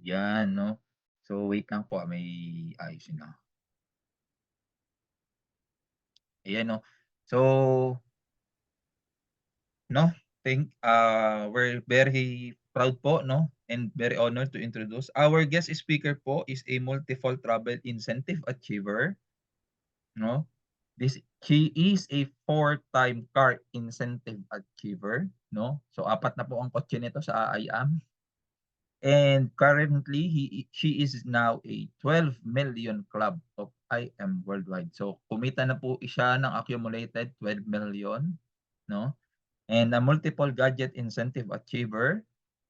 Yan 'no. So wait lang po, may ayusin lang. Ayan 'no. So 'no, we're very proud po 'no, and very honored to introduce. Our guest speaker po is a multiple travel incentive achiever 'no. She is a four-time car incentive achiever 'no. So apat na po ang kotse nito sa IAM. And currently, she is now a 12 million club of IM worldwide. So kumita na po siya ng accumulated 12 million, no? And a multiple gadget incentive achiever,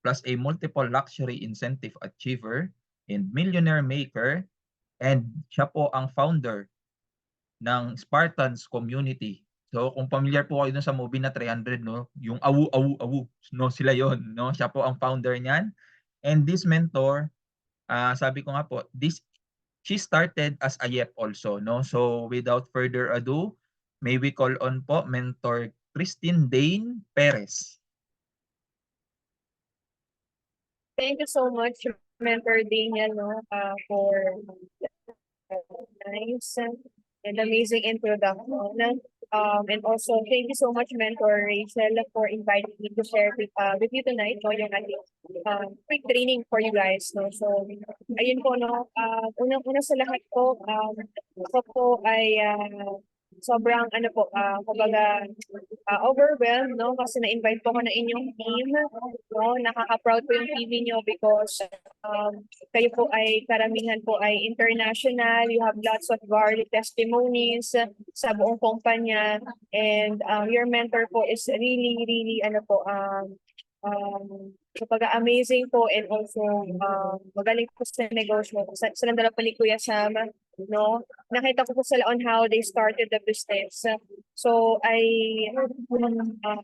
plus a multiple luxury incentive achiever, and millionaire maker, and siya po ang founder ng Spartans Community. So kung familiar po kayo dun sa movie na 300 'no, yung Awu, Awu, Awu, no, sila yon 'no, siya po ang founder niyan. And this mentor, sabi ko nga po, she started as a YEP also 'no. So without further ado, may we call on po Mentor Christine Dane Perez. Thank you so much, Mentor Daniel, no, for nice and amazing introduction. And also, thank you so much, Mentor Rachel, for inviting me to share with you tonight, no, yung ating quick training for you guys. No? So, ayun po, no, unang-una sa lahat po, ako po ay sobrang, ano po, kumbaga, overwhelmed, no? Kasi na-invite po ako ng inyong team, no? Nakaka-proud po yung team niyo because kayo po ay karamihan po ay international. You have lots of varied testimonies sa buong kumpanya. And your mentor po is really, really, ano po, kapag amazing po and also magaling po sa negosyo. Sa nandala po ni Kuya Sam, no? Nakita ko po sila on how they started the business. So I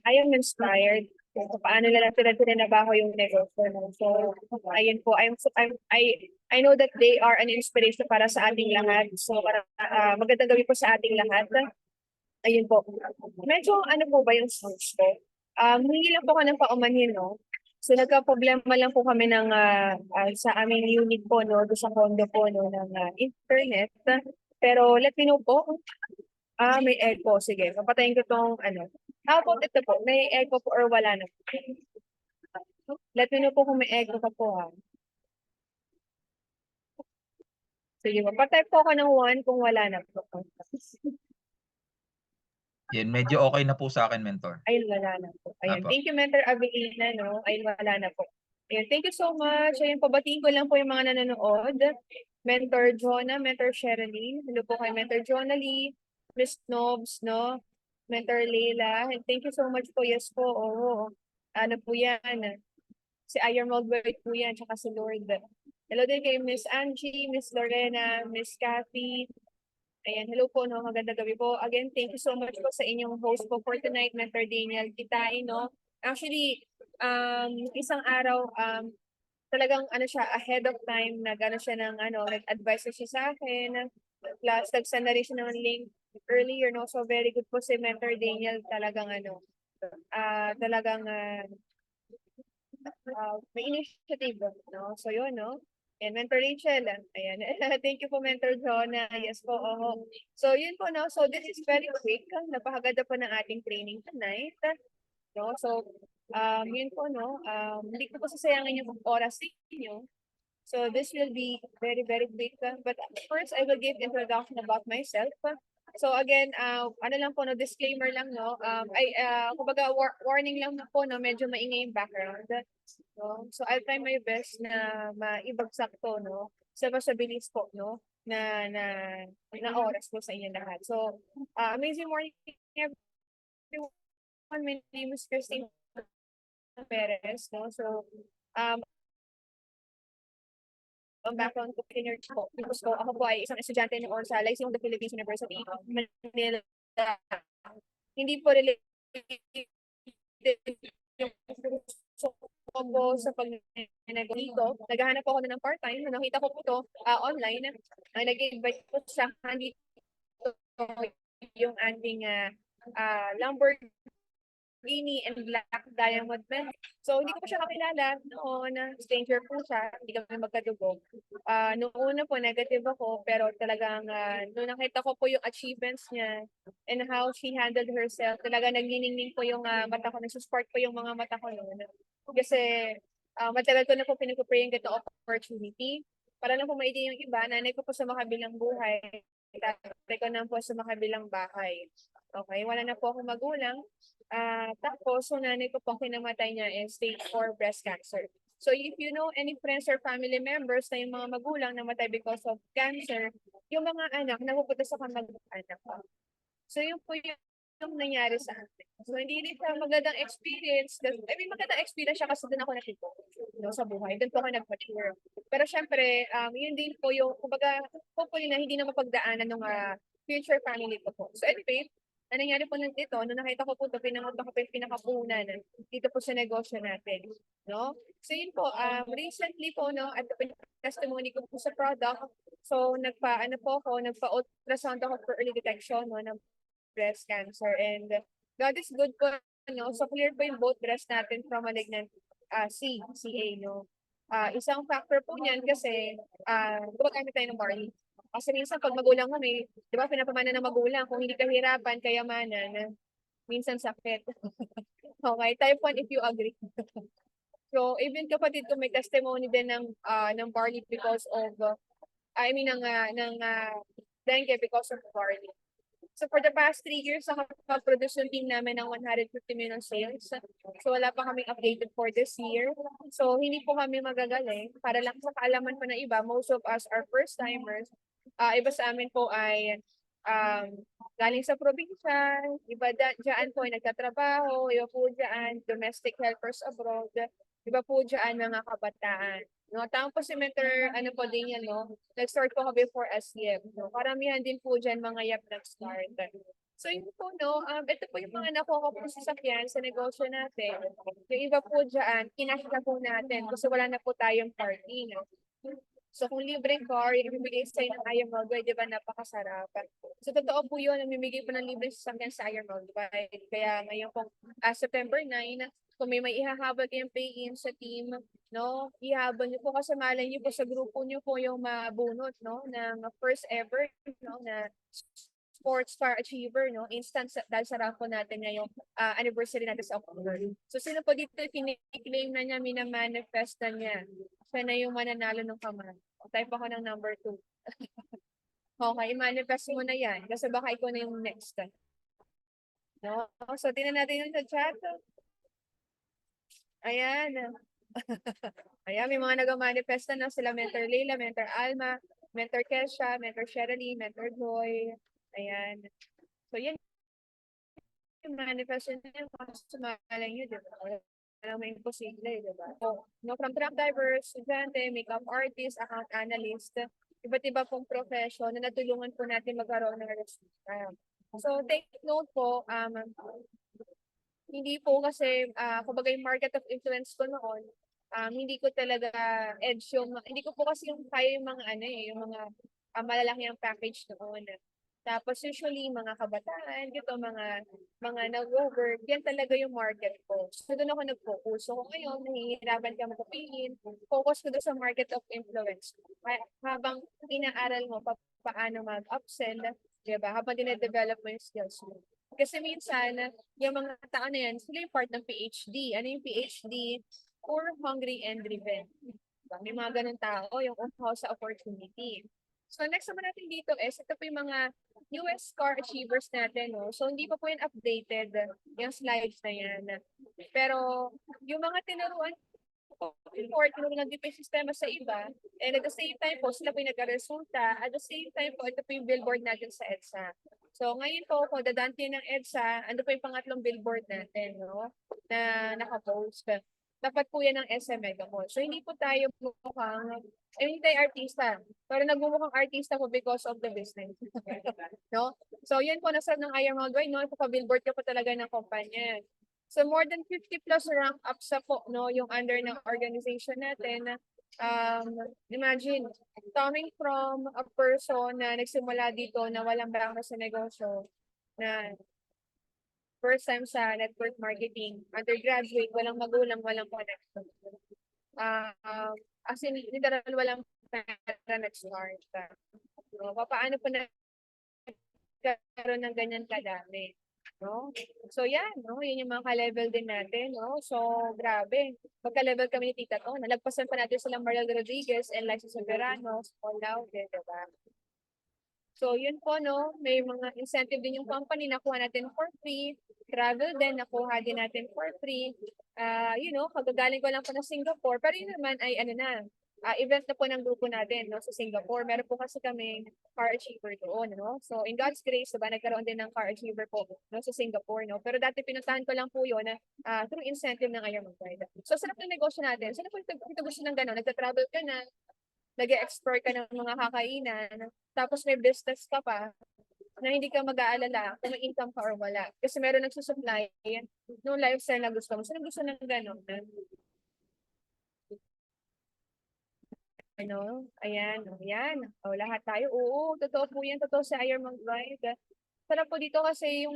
am inspired kung paano nila tinabaho yung negosyo. No? So ayun po, I know that they are an inspiration para sa ating lahat. So magandang gabi po sa ating lahat. Ayun po. Medyo ano po ba yung source ko? Hindi lang po ako ng paumanhin, no? So nagka-problema lang po kami ng sa aming unit po, no, doon sa condo po, no, ng internet. Pero let me know po. May echo. Sige, papatayin ko tong ano. How about ito po? May echo po or wala na po? Let me know po kung may echo ka po, ha. Sige po. Patay po ako ng 1 kung wala na po. Yan, medyo okay na po sa akin, Mentor. Ayun, wala na po. Ayun. Opo. Thank you, Mentor Avelina, no? Ayun, wala na po. Ayun, thank you so much. Ayun, pabatiin ko lang po yung mga nanonood. Mentor Jonah, Mentor Sherilyn. Hello po kay Mentor Jonah Lee, Miss Nobs, no? Mentor Leila. And thank you so much po. Yes po. Oo. Ano po yan? Si Iron Worldwide po yan, tsaka si Lord. Hello din kay Miss Angie, Miss Lorena, Miss Kathy. Ayan, hello po, no? Magandang gabi po. Again, thank you so much po sa inyong host po for tonight, Mentor Daniel Kitain, no? Actually, isang araw, talagang ano siya, ahead of time, nag-ano siya ng ano, nag-advise siya sa akin. Plus, nag-send na rin siya ng link earlier, no? So, very good po si Mentor Daniel. Talagang ano, talagang may initiative, no? So, yun, no? And Mentor Rachel, ayan. Thank you po, Mentor Jonah. Yes po, oo. So, yun po, no? So, this is very quick. Napakaganda po ng ating training tonight. No? So, yun po, no? Hindi ko po sasayangin yung oras ninyo. So, this will be very, very quick. But first, I will give introduction about myself. So again, ano lang po, no, disclaimer lang, no? Kumbaga, warning lang po, no? Medyo maingay yung background. No? So I'll try my best na maibagsak to, no? Sa bilis po, no? Na oras po sa inyo lahat. So, amazing morning, everyone. My name is Christine Perez, no? So, ang background ko po, because po, ako po ay isang estudyante ng sa Lyceum of the Philippines University, Manila. Hindi po related yung gusto ko po sa pag-nego dito. Naghahanap ako na ng part-time. Nakita ko po ito online. Nag-invite po siya dito yung ating Lamborghini Lamborghini and black diamond belt. So, hindi ko pa siya kakilala noon. Stranger po siya. Hindi kami magkadugo. Noong una po, negative ako. Pero talagang, nung nakita ko po yung achievements niya and how she handled herself, talaga nagniningning po yung mata ko. Nagsuspark po yung mga mata ko noon. Kasi, matagal ko na po pinag-pray yung ganitong opportunity. Para lang po maidi yung iba, nanay ko po sa makabilang buhay. Tatay ko na po sa makabilang bahay. Okay, wala na po akong magulang. Tapos, so nanay ko po kinamatay niya is stage 4 breast cancer. So if you know any friends or family members na yung mga magulang namatay because of cancer, yung mga anak napupunta sa kamag-anak. So yun po yung nangyari sa akin. So hindi rin siya magandang experience. I mean, magandang experience siya kasi doon ako nakita sa buhay. Doon po ako nag-mature. Pero syempre, yun din po yung, kumbaga, hopefully na hindi na mapagdaanan ng future family ko po. So anyway, ang nangyari po nito, nung nakita ko po ito, pinangunta ko po yung pinakapunan dito po sa negosyo natin. No? So yun po, recently po, no, at testimony ko po sa product. So nagpa-ano po ako, nagpa-ultrasound ako for early detection no, ng breast cancer. And God is good po, no? So clear po yung both breast natin from malignant CA, no? Isang factor po niyan kasi gumagamit tayo ng barley. Kasi minsan pag magulang kami, di ba, pinapamana ng magulang, kung hindi kahirapan, kayamanan, minsan sakit. Okay, type 1 if you agree. So, even kapatid ko may testimony din ng barley because of, ng dengue because of barley. So for the past 3 years, nakapag-produce yung team namin ng 150 million sales. So wala pa kaming updated for this year. So hindi po kami magagaling. Para lang sa kaalaman po ng iba, most of us are first-timers. Iba sa amin po ay galing sa probinsya, iba dyan po ay nagtatrabaho, iba po dyan domestic helpers abroad, iba po dyan mga kabataan. No, tapos si mentor, ano po din yan, no? Nag-start po ako before SCM. No? Karamihan din po dyan mga yap nag-start. So yun po, no? Ito po yung mga nakuha po sa sasakyan sa negosyo natin. Yung iba po dyan, kinasya po natin kasi wala na po tayong parking. So kung libreng car, yung ibibigay sa'yo ng Iron Moldway, di ba napakasarap. So totoo po yun, namimigay po ng libreng sasakyan sa Iron Moldway. Kaya ngayon po, September 9, kung may ihahabol kayong pay-in sa team, no, ihabol niyo po kasi malay niyo po sa grupo niyo po yung mabunot, no, ng first ever, no, na sports car achiever, no, instant dahil sa raffle natin ngayong anniversary natin sa October. So sino po dito kiniklaim na niya, minamanifest na niya, siya na yung mananalo ng kamay. Type ako ng number 2. Okay, manifest mo na yan kasi baka ikaw na yung next. No? So tingnan natin yung sa chat. Ayan. Ayan, may mga nag-manifesta na sila Mentor Leila, Mentor Alma, Mentor Kesha, Mentor Sherilyn, Mentor Joy. Ayan. So, yan yung manifestation niya. Sumalang yun, di ba? Walang may imposible, di ba? So, no, from truck drivers, estudyante, makeup artist, account analyst, iba't iba pong profession na natulungan po natin magkaroon ng resulta. So, take note po, hindi po kasi, kumbaga yung market of influence ko noon, hindi ko talaga edge yung, hindi ko po kasi yung kaya yung mga yung mga malalaki ang package noon. Tapos usually mga kabataan, dito mga nag-work, yan talaga yung market ko. So doon ako nag-focus. So kung ngayon, nahihirapan ka magpapilin, focus ko doon sa market of influence. Habang inaaral mo paano mag-upsell, diba? Habang dinedevelop mo yung skills mo. Kasi minsan, yung mga tao na yan, sila yung part ng PhD. Ano yung PhD? Poor, hungry, and driven. Diba? May mga ganun tao, yung uhaw sa opportunity. So next naman natin dito is, ito po yung mga newest car achievers natin. No? So hindi pa po yan updated, yung slides na yan. Pero yung mga tinuruan before, tinuruan din po yung sistema sa iba. And at the same time po, sila po yung nagka-resulta. At the same time po, ito po yung billboard natin sa EDSA. So ngayon po, kung dadante ng EDSA, ano po yung pangatlong billboard natin, no? Na nakapost. Dapat po yan ng SM Mega Mall. So hindi po tayo mukhang, hindi tayo artista. Pero nagmumukhang artista po because of the business. No? So yun po, nasa ng Iron Moldway, no? Ipapa-billboard ka po talaga ng kumpanya. So more than 50 plus rank up sa po, no, yung under ng organization natin. Imagine, coming from a person na nagsimula dito na walang bangka sa negosyo, na first time sa network marketing, undergraduate, walang magulang, walang connection. As in, literal, walang pera nag-start. So, paano po nagkaroon ng ganyan kadami? No? So yan, no? Yun yung mga ka-level din natin, no? So, grabe. Pagka-level kami ni Tita To, nalagpasan pa natin silang Mariel Rodriguez and Liza Soberano, Paul Laude, diba? So, yun po, no? May mga incentive din yung company nakuha natin for free. Travel din, nakuha din natin for free. Kagagaling ko lang po ng Singapore. Pero yun naman ay, event na po ng grupo natin, no? Sa Singapore. Meron po kasi kami car achiever doon, no? So, in God's grace, diba, nagkaroon din ng car achiever po, no? Sa Singapore, no? Pero dati pinuntahan ko lang po yun through incentive ng Ironman Guide. So, sarap ng negosyo natin. Sino po ito gusto ng gano'n? Nagta-travel ka na, nag-explore ka ng mga kakainan, tapos may business ka pa, na hindi ka mag-aalala kung may income ka or wala. Kasi meron nagsusupply ng lifestyle na gusto mo. Sino gusto ng gano'n? Ayan. O, lahat tayo. Oo, totoo po yan. Totoo sa Ironman Guide. Sarap po dito kasi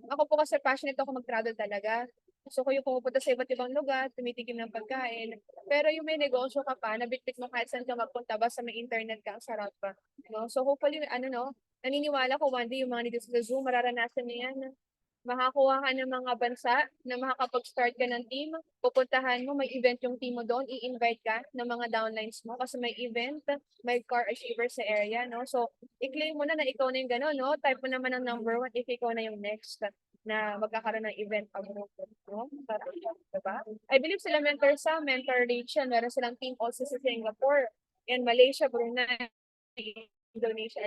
ako po kasi passionate ako mag-travel talaga. Gusto ko yung pumupunta sa iba't ibang lugar, tumitikim ng pagkain. Pero yung may negosyo ka pa, nabitbit mo kahit saan ka magpunta, basta may internet ka, ang sarap pa. No? So hopefully, naniniwala ko one day yung mga nandito sa Zoom, mararanasan niyo yan. Makakuha ka ng mga bansa na makakapag-start ka ng team, pupuntahan mo, may event yung team mo doon, i-invite ka ng mga downlines mo kasi may event, may car achiever sa area, no? So, i-claim mo na ikaw na yung gano'n, no? Type mo naman ang number 1 if ikaw na yung next na magkakaroon ng event pag-group, no? Para, diba? I believe sila Mentor Rachel, meron silang team also sa Singapore, and Malaysia, Brunei, Indonesia,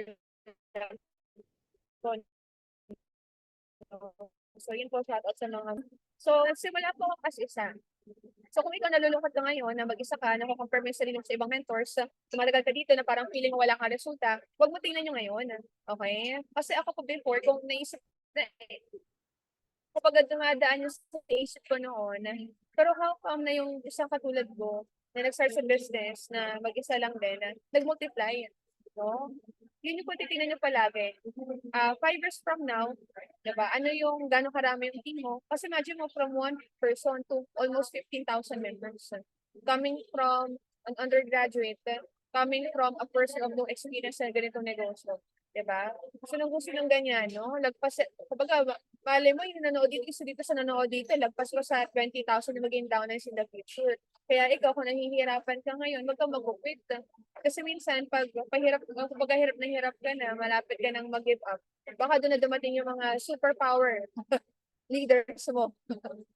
so, yun po, shoutout sa mga. So, simula po as isa. So, kung ikaw nalulungkot ka ngayon na mag-isa ka, nakukompare mo yung sarili mo sa ibang mentors, tumatagal ka dito na parang feeling wala kang resulta, huwag mo tingnan yung ngayon. Okay? Kasi ako po before, kung naisip na kapag dumadaan yung sa isip ko noon, pero how come na yung isang katulad ko na nag-start sa business na mag-isa lang din, nag-multiply. No? Yun yung po titingnan nyo palagi. 5 years from now, diba, ano yung gano'ng karami yung team mo? Kasi imagine mo from one person to almost 15,000 members. Coming from an undergraduate, coming from a person of no experience sa ganitong negosyo. Diba? Gusto ng ganyan, no? Lagpas, kumbaga, mali mo yung nanood dito, isa dito sa nanood dito, lagpas ko sa 20,000 na maging downlines in the future. Kaya ikaw, kung nahihirapan ka ngayon, wag kang mag-quit. Kasi minsan, pag hirap na hirap ka na, malapit ka nang mag-give up, baka doon na dumating yung mga superpower leaders mo.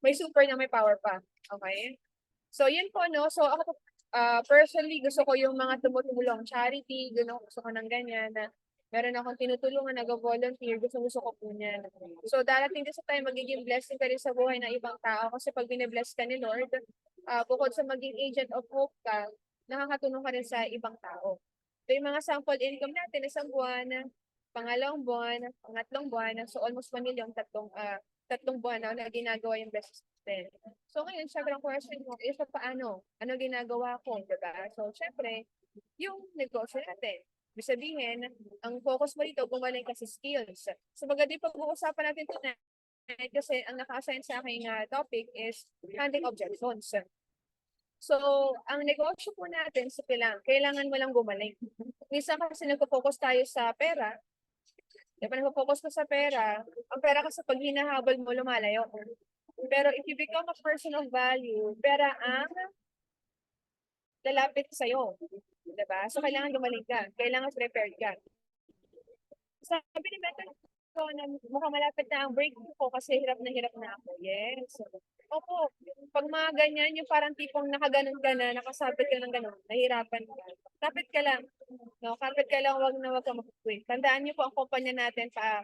May super na may power pa. Okay? So, yun po, no? So, ako personally, gusto ko yung mga tumutulong charity, gusto ko ng ganyan na meron akong tinutulungan, nag-volunteer, gusto ko po niyan. So, darating din sa time, magiging blessing ka rin sa buhay ng ibang tao kasi pag bine-bless ka ni Lord, bukod sa maging agent of hope ka, nakakatulong ka rin sa ibang tao. So, yung mga sample income natin, isang buwan, pangalawang buwan, pangatlong buwan, so almost 1 million, tatlong buwan na ginagawa yung blessings natin. So, ngayon, syempre ang question mo is paano? Ano ginagawa ko, diba? So, syempre, yung negosyo natin. Ibig sabihin, ang focus mo dito, gumaling ka sa skills. So, maganda yung pag-uusapan natin tonight kasi ang naka-assign sa aking topic is handling objections. So, ang negosyo po natin sa kailangan mo lang gumaling. Minsan kasi nagpo-focus tayo sa pera. Diba nagpo-focus ka sa pera, ang pera kasi pag hinahabol mo, lumalayo. Pero if you become a person of value, pera ang lalapit sa'yo. Diba? So, kailangan gumaling ka. Kailangan prepared ka. Sabi ni Beto, na mukhang malapit na ang breakthrough ko kasi hirap na ako. Yes. Opo, pag mga ganyan, yung parang tipong nakaganon ka na, nakasabit ka ng ganon, nahirapan ka. Kapit ka lang. No, kapit ka lang, wag ka mag-quit. Tandaan niyo po ang kumpanya natin pa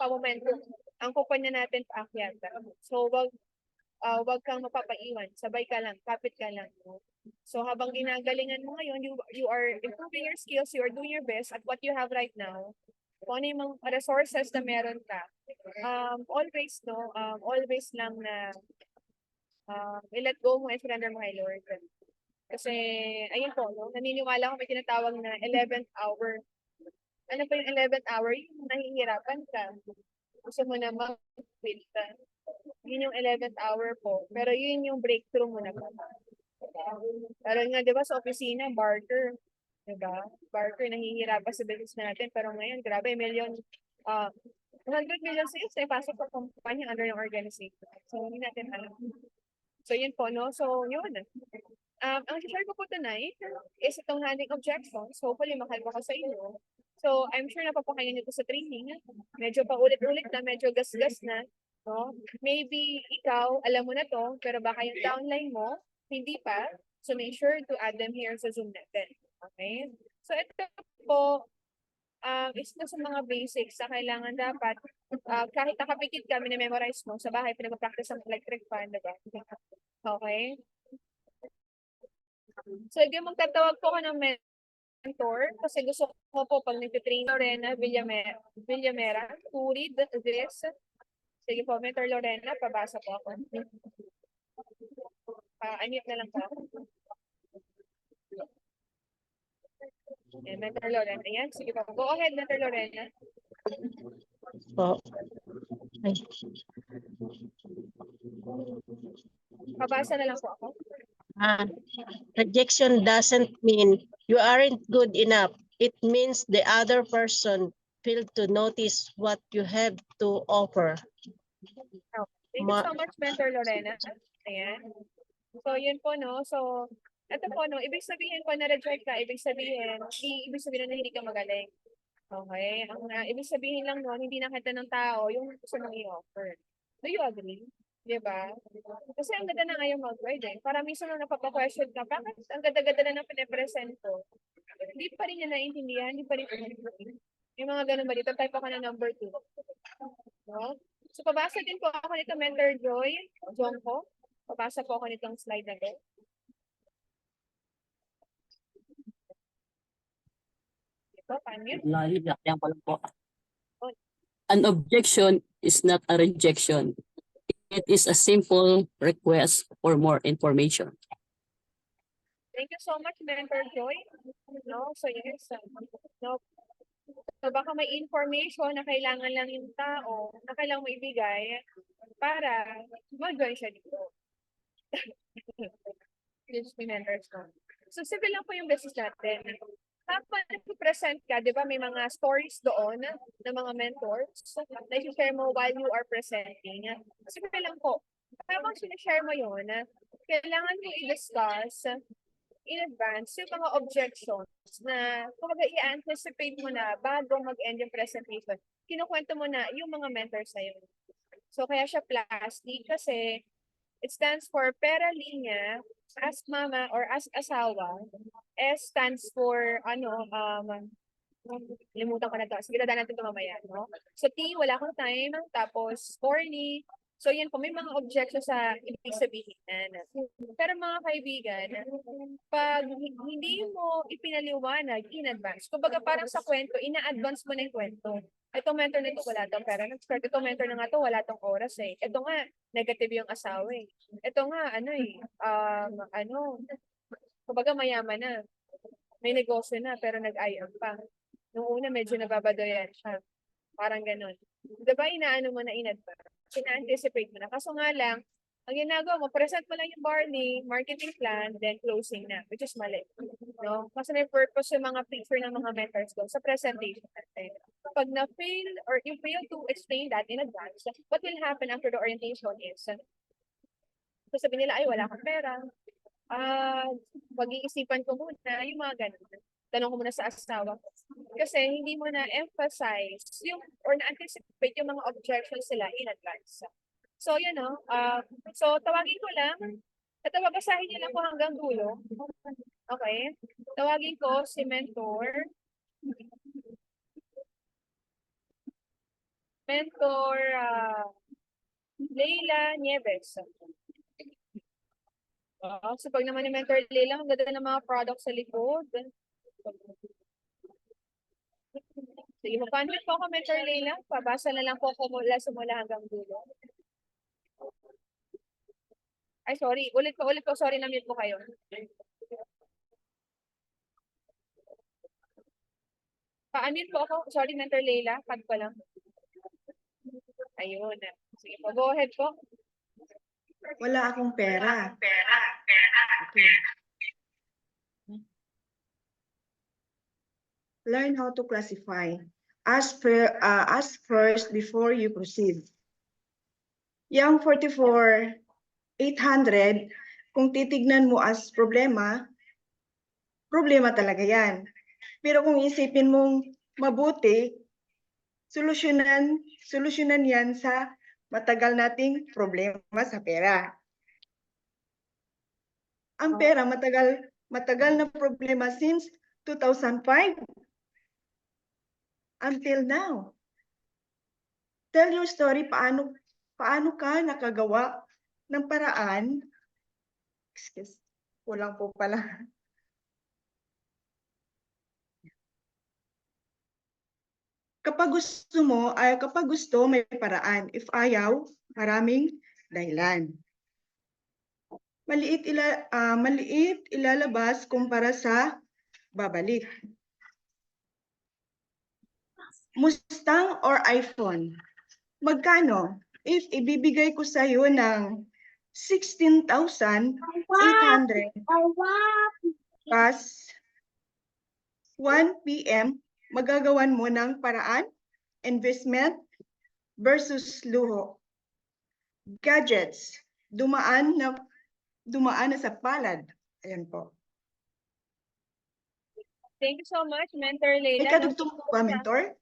momentum. Ang kumpanya natin paakyat. So, wag kang mapapaiwan. Sabay ka lang, kapit ka lang. No? So, habang ginagalingan mo ngayon, you are improving your skills, you are doing your best at what you have right now. Kung ano yung mga resources na meron ka, always lang na i-let go mo and surrender mo kay Lord. Kasi, ayun po, no? Naniniwala ko may tinatawag na 11th hour. Ano pa yung 11th hour? Yung nahihirapan ka. Gusto mo na mag-quit ka. Yun yung 11th hour po. Pero yun yung breakthrough mo na po. Pero nga, di ba, sa opisina, barter. Di ba? Barter, nahihirapan sa business natin. Pero ngayon, grabe, uh, 100 million sales na ipasok sa kumpanya under yung organization. So, hindi natin alam. So, yun po, no? So, yun. Ang share ko po tonight is itong handling objections. Hopefully, makalma ko sa inyo. So, I'm sure napapakayan nito sa training. Medyo paulit-ulit na, medyo gas-gas na. No? Maybe ikaw, alam mo na to, pero baka yung downline mo, hindi pa. So, make sure to add them here sa Zoom natin. Okay? So, ito po, isa sa mga basics na kailangan dapat, kahit nakapikit ka, memorize mo, sa bahay, pinag-practice ang electric fan, diba? Okay? So, again, magtatawag po ka ng mentor kasi gusto ko po pag nag-train Lorena Villamera to read this. Sige po, Mentor Lorena, pabasa po ako. Unmute na lang po. Ayan, Mentor Lorena. Ayan, sige po. Go ahead, Mentor Lorena. Po. Ay, Pabasa na lang po ako. rejection doesn't mean you aren't good enough. It means the other person failed to notice what you have to offer. Thank you so much, Mentor Lorena. Ayan. So, yun po, no? So, ito po, no? Ibig sabihin po na-reject ka, ibig sabihin na hindi ka magaling. Okay? Ang ibig sabihin lang nun, hindi nakita ng tao yung gusto mong i-offer. Do you agree? Diba? Kasi ang ganda na ngayon mag-write eh. Para minsan nung napapa-question ka, bakit ang ganda-ganda na ng pinipresent ko? Hindi pa rin niya naiintindihan, hindi pa rin yung mga ganun ba dito, type ako na number 2. No? So, pabasa din po ako nito, Mentor John ko. Pabasa po ako nitong slide na to. Ito, paano? An objection is not a rejection. It is a simple request for more information. Thank you so much, Mentor Joy. No, so yes, no. So baka may information na kailangan lang yung tao, na kailangan mo ibigay para mag-join siya dito. Yes, may mentors ko. So simple lang po yung business natin. Kapag nag-present ka, di ba may mga stories doon ng mga mentors na i-share mo while you are presenting. Simple lang po. Habang sinashare mo yun, kailangan mo i-discuss in advance yung mga objections na kumbaga i-anticipate mo na bago mag-end yung presentation. Kinukwento mo na yung mga mentors na yun. So kaya siya plastic kasi it stands for pera linya, as mama or as asawa. S stands for limutan ko na to. Sige, dadaan natin ito mamaya, no? So T, wala akong time. Tapos corny. So yan po, may mga objection sa ibig sabihin. Pero mga kaibigan, pag hindi mo ipinaliwanag in advance, kumbaga parang sa kwento, ina-advance mo na yung kwento. Itong mentor na ito, wala tong pera. Nag-start itong mentor na nga ito, wala tong oras eh. Ito nga, negative yung asawa eh. Ito nga, kumbaga mayaman na. May negosyo na, pero nag-IM pa. Nung una, medyo nababadoyan siya. Parang ganun. Diba, inaano mo na in advance? Ina-anticipate mo na. Kaso nga lang, ang ginagawa mo, present mo lang yung barney, marketing plan, then closing na, which is mali. No? Kasi may purpose yung mga picture ng mga mentors doon sa presentation natin. Pag na-fail or you fail to explain that in advance, what will happen after the orientation is, so sabihin nila, ay, wala kang pera. Pag-iisipan ko muna, yung mga ganun. Tanong ko muna sa asawa ko. Kasi hindi mo na-emphasize yung, or na-anticipate yung mga objections sila in advance. So, yun o. So, tawagin ko lang. Ito, babasahin niyo lang po hanggang dulo. Okay? Tawagin ko si Mentor. Leila Nieves. So, pag naman ni Mentor Leila, ang ganda ng mga products sa likod. Sige, mag-convert po ako, Mentor Leila. Pabasa na lang po ako simula hanggang dulo. Ay, sorry. Ulit po. Sorry, na-mute po kayo. Pa-unmute po ako. Sorry, Mentor Leila. Pag ko lang. Ayun. Sige po. Go ahead po. Wala akong pera. Okay. Learn how to classify. Ask first before you proceed. Yung 44,800, kung titignan mo as problema, problema talaga yan. Pero kung isipin mong mabuti, solusyonan yan sa matagal nating problema sa pera. Ang pera matagal na problema since 2005 until now. Tell your story, paano ka nakagawa ng paraan. Excuse, kulang po pala. Kapag gusto, may paraan. If ayaw, maraming dahilan. Maliit ilalabas kumpara sa babalik. Mustang or iPhone? Magkano? If ibibigay ko sa iyo ng 16,800 plus 1 PM, magagawan mo ng paraan, investment versus luho. Gadgets, dumaan na sa palad. Ayan po. Thank you so much, Mentor Leila. May kadugtong po ba, mentor?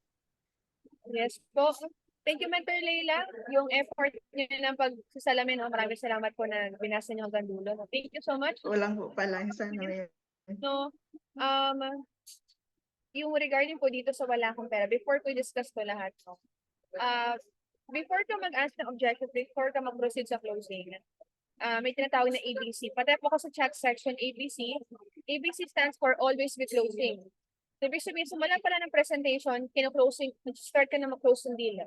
Yes po. Thank you, Mentor Leila. Yung effort niyo ng pagsasalamin, maraming salamat po na binasa niyo hanggang dulo. Thank you so much. Walang po pala. Sana may... So, yung regarding po dito sa wala akong pera, before ko discuss to lahat, before ka mag-ask ng objective, before ka mag-proceed sa closing, may tinatawag na ABC. Pati po ko sa chat section, ABC. ABC stands for always be closing. So, ibig sabihin, simula pala ng presentation, start ka na mag-close ng deal.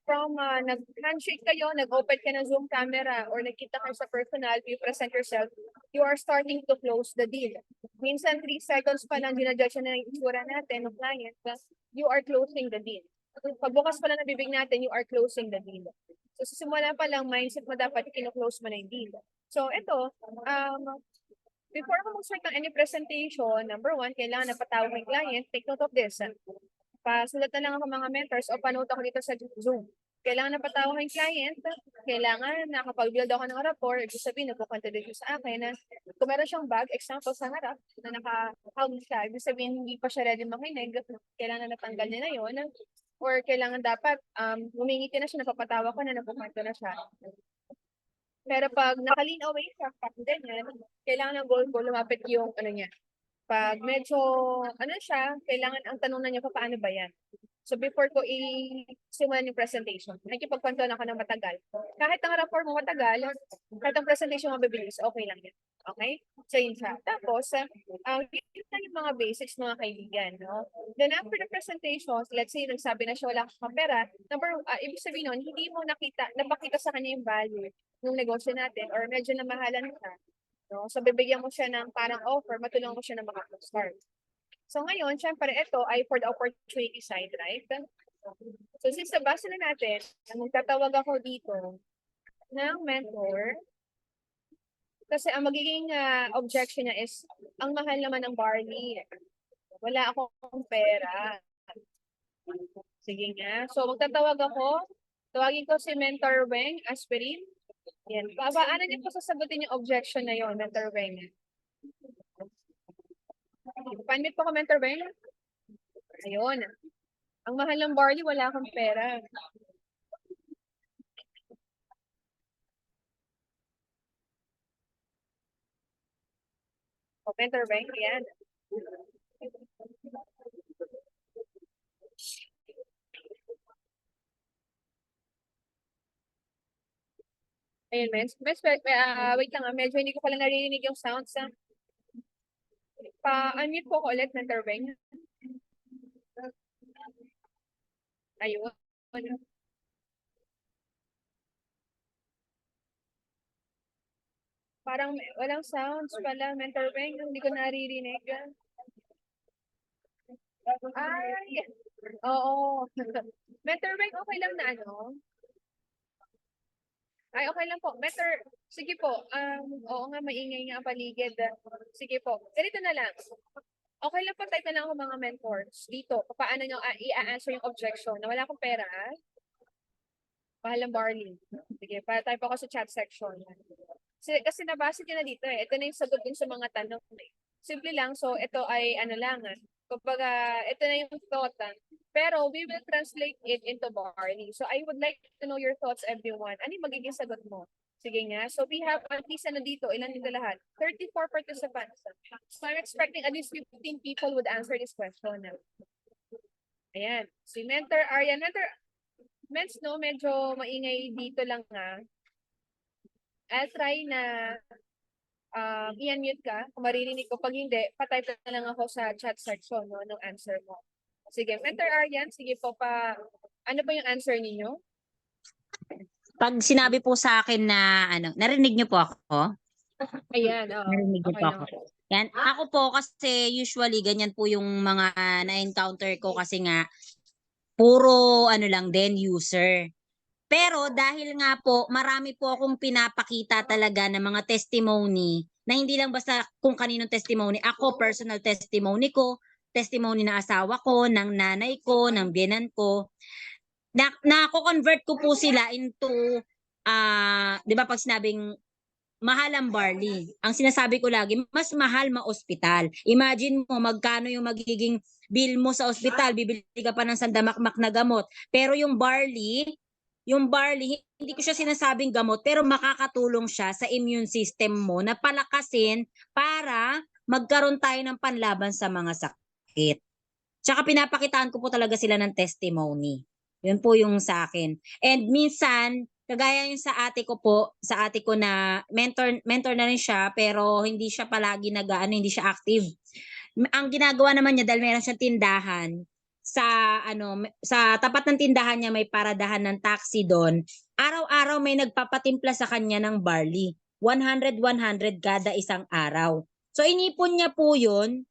From nag-handshake kayo, nag-open ka ng Zoom camera, or nagkita kayo sa personal, you present yourself, you are starting to close the deal. Minsan, 3 seconds pa lang dinadjudge na ng itsura natin, ng client, you are closing the deal. Pagbukas pa lang ng bibig natin, you are closing the deal. So, simula pa lang, mindset mo dapat, kino-close mo na yung deal. So, ito, before ako mag-start ng any presentation, number 1, kailangan napatawag ng client, take note of this. Pasulat na lang ako mga mentors o panote ako dito sa Zoom. Kailangan napatawag ng client, kailangan nakapag-build ako ng rapport, ibig sabihin, nagkukontribute sa akin na kung meron siyang bag, example sa harap, na naka-hug siya, ibig sabihin, hindi pa siya ready makinig, kailangan natanggal niya na yun, or kailangan dapat, humingiti na siya, napapatawa ko na, napukwento na siya. Pero pag naka-lean away siya, ganyan, kailangan ng goal ko, lumapit yung niya. Pag medyo, siya, kailangan ang tanong na niya, paano ba yan? So before ko i-simulan yung presentation, nakikipagkwentuhan ako ng matagal. Kahit ang rapport mo matagal, kahit ang presentation mo mabilis, okay lang yan. Okay? So yun siya. Tapos, yun na yung mga basics mga kaibigan. No? Then after the presentations, let's say nagsabi na siya wala kang pera, ibig sabihin nun, hindi mo napakita sa kanya yung value ng negosyo natin or medyo namahalan ka. No? So bibigyan mo siya ng parang offer, matulungan mo siya na makapag-start. So ngayon, syempre, ito ay for the opportunity side, right? So since nabasa na natin, magtatawag ako dito ng mentor. Kasi ang magiging objection niya is, ang mahal naman ng barley. Wala akong pera. Sige nga. So magtatawag ako. Tawagin ko si Mentor Weng Aspirin. Yan. Paano niyo po sasagutin yung objection na yon, Mentor Weng? Panmit po ko, Mentor Weng. Ayun. Ang mahal ng barley, wala akong pera. O, Mentor Weng, yan. Ayun, wait lang, medyo hindi ko pala naririnig yung sounds. Pa-unmute po ko ulit, Mentor Weng. Ayun. Parang walang sounds pala, Mentor Weng. Hindi ko naririnig. Ay! Oo. Mentor Weng, okay lang na ano? Ay, okay lang po. Better, sige po. Oo nga, maingay nga ang paligid. Sige po. Ganito na lang. Okay lang po, type na lang ako mga mentors dito. Paano nyo i-answer yung objection na wala akong pera, mahal ng barley. Sige, pa-type ako sa chat section. Kasi nabasa nyo na dito eh. Ito na yung sagot dun sa mga tanong eh. Simple lang, so ito ay ano lang kumbaga, ito na yung thought pero we will translate it into barley. So I would like to know your thoughts, everyone. Ano yung magiging sagot mo? Sige nga. So we have at least ano dito, ilan dito lahat? 34 participants. So I'm expecting at least 15 people would answer this question. Ayan. Si Mentor Aryan. Mens, no, medyo maingay dito lang I'll try na i-unmute ka kung maririnig ko. Pag hindi, patype na lang ako sa chat section no, ng answer mo. Sige, Mentor Aryan, sige po ano ba yung answer ninyo? Pag sinabi po sa akin na narinig niyo po ako? Ayan, Narinig niyo okay po na. ako. Yan, ako po kasi usually ganyan po yung mga na-encounter ko kasi nga puro lang din user. Pero dahil nga po marami po akong pinapakita talaga ng mga testimony na hindi lang basta kung kaninong testimony, ako personal testimony ko, testimony ng asawa ko, ng nanay ko, ng biyenan ko. Na-convert ko po sila into 'di ba pag sinabing mahal ang barley. Ang sinasabi ko lagi, mas mahal ma-ospital. Imagine mo magkano yung magiging bill mo sa ospital, bibili ka pa ng sandamakmak na gamot. Pero yung barley, hindi ko siya sinasabing gamot, pero makakatulong siya sa immune system mo na palakasin para magkaroon tayo ng panlaban sa mga sakit. Tsaka pinapakitaan ko po talaga sila ng testimony. Yun po yung sa akin. And minsan, kagaya yung sa ate ko na mentor na rin siya, pero hindi siya palagi hindi siya active. Ang ginagawa naman niya dahil meron siyang tindahan, sa tapat ng tindahan niya may paradahan ng taxi doon. Araw-araw may nagpapatimpla sa kanya ng barley. 100 kada isang araw. So inipon niya po 'yun.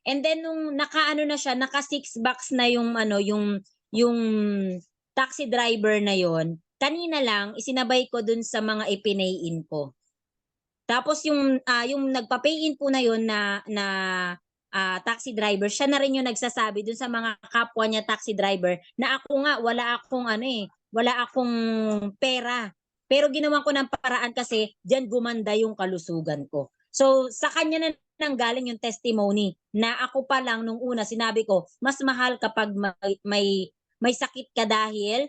And then nung naka 6 box na yung taxi driver na 'yon, kanina lang isinabay ko dun sa mga ipinay-in ko. Tapos yung nagpa-pay-in po na 'yon na taxi driver, siya na rin yung nagsasabi dun sa mga kapwa niya taxi driver na ako nga wala akong pera. Pero ginawan ko ng paraan kasi diyan gumanda yung kalusugan ko. So sa kanya na nanggaling yung testimony na ako pa lang nung una sinabi ko, mas mahal kapag may sakit ka dahil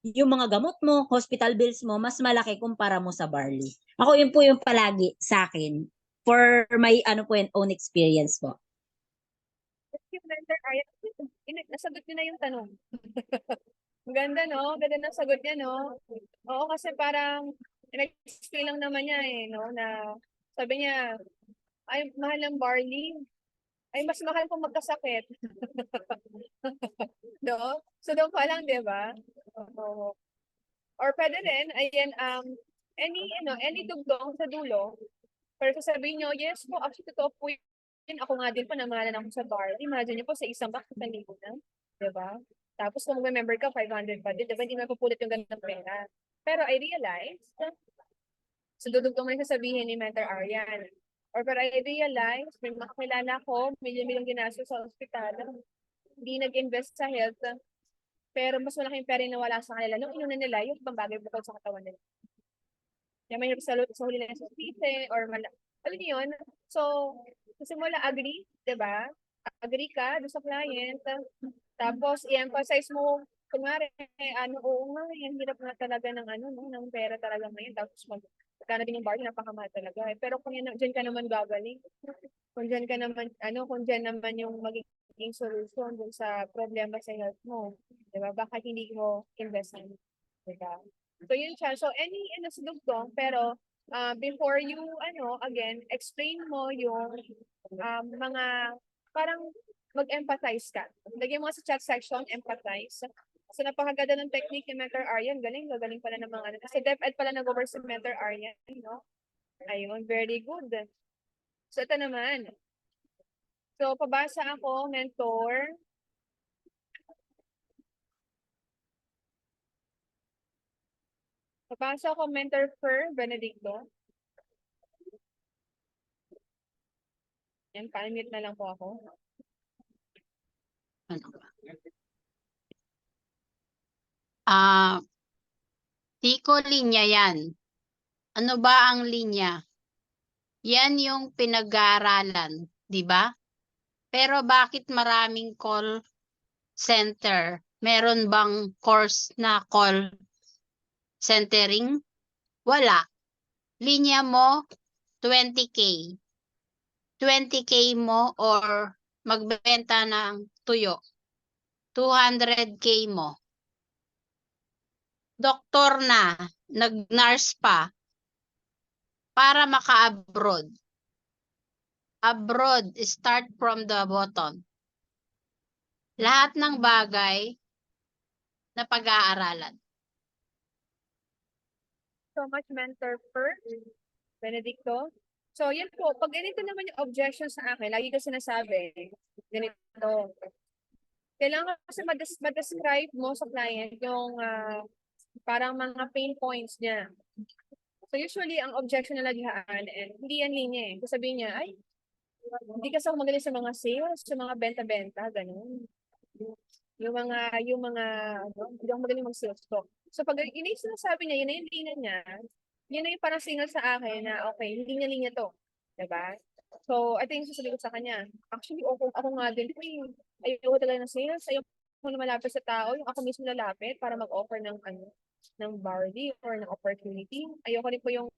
yung mga gamot mo, hospital bills mo, mas malaki kumpara mo sa barley. Ako yun po yung palagi sa akin for my own experience po. Yung Mentor Aryan, nasagot niyo na yung tanong. Ang ganda, no? Ganda ng sagot niya, no? Oo, kasi parang nag-explain lang naman niya no? Na sabi niya, ay, mahal ng barley. Ay, mas mahal kung magkasakit. No? So, doon pa lang, di ba? Oo. Or pwede rin, ayan, any dugdong sa dulo, pero sasabihin nyo, yes po, actually, totoo po yun. Ako nga din po, namahalan ako sa barley. Imagine nyo po, sa isang box, 1,000 na. Di ba? Tapos kung member ka, 500 pa din. Diba? Hindi mapupulit yung ganitong pera. Pero I realized, so dudugtong mo yung sasabihin ni Mentor Aryan. Pero I realized, may makakilala ko, milyon-milyon ginastos sa ospital, hindi nag-invest sa health, pero mas malaking pera yung nawala sa kanila. Nung inuna nila, yung pambagay bukod sa katawan nila. Kaya mahirap sa huli na sa hospital, or alam niyo yun? So, simula agree, di ba? Agree ka doon sa client, tapos i-emphasize mo, kunwari, oo nga, ang hirap na talaga ng ng pera talaga ngayon, tapos magkano din yung barley, napakamahal talaga. Pero kung dyan ka naman gagaling, kung dyan naman yung magiging solution dun sa problema sa health mo, di ba? Bakit hindi mo invest di ba? So yun siya. So any sudugtong, pero before you again explain mo yung mga parang mag-empathize ka. Lagyan mo sa chat section, empathize. So napakaganda ng technique ni Mentor Aryan. Galing pala ng mga kasi DepEd pala nag-over si Mentor Aryan, no? Ayun, very good. So ito naman. So pabasa ako, Mentor. Papasok ko Mentor Fer Benedicto. Yan, pa-mute na lang po ako. Ano ba? Ah, Tico, linya yan. Ano ba ang linya? Yan yung pinag-aaralan, di ba? Pero bakit maraming call center? Meron bang course na call centering? Wala. Linya mo, 20K. 20K mo or magbenta ng tuyo. 200K mo. Doktor na, nag-nurse pa, para maka-abroad. Abroad, start from the bottom. Lahat ng bagay na pag-aaralan. So much Mentor Fer Benedicto. So, yun po. Pag ganito naman yung objection sa akin, lagi ko sinasabi, ganito. Kailangan kasi ma-describe mo sa client yung parang mga pain points niya. So, usually, ang objection nila diyan, hindi yan linya eh. So, sabihin niya, ay, hindi kasi ako magaling sa mga sales, sa mga benta-benta, ganun. Yung mga, hindi ako magaling mag-sales talk. So, pag yun yung sinasabi niya, yun na yung linya niya, yun na yung parang signal sa akin na, okay, hindi niya linya to. Diba? So, ito yung sasabihin ko sa kanya. Actually, ako nga din, ayoko talaga ng sales, ayoko na malapit sa tao, yung ako mismo lalapit para mag-offer ng barley or ng opportunity. Ayoko rin po yung,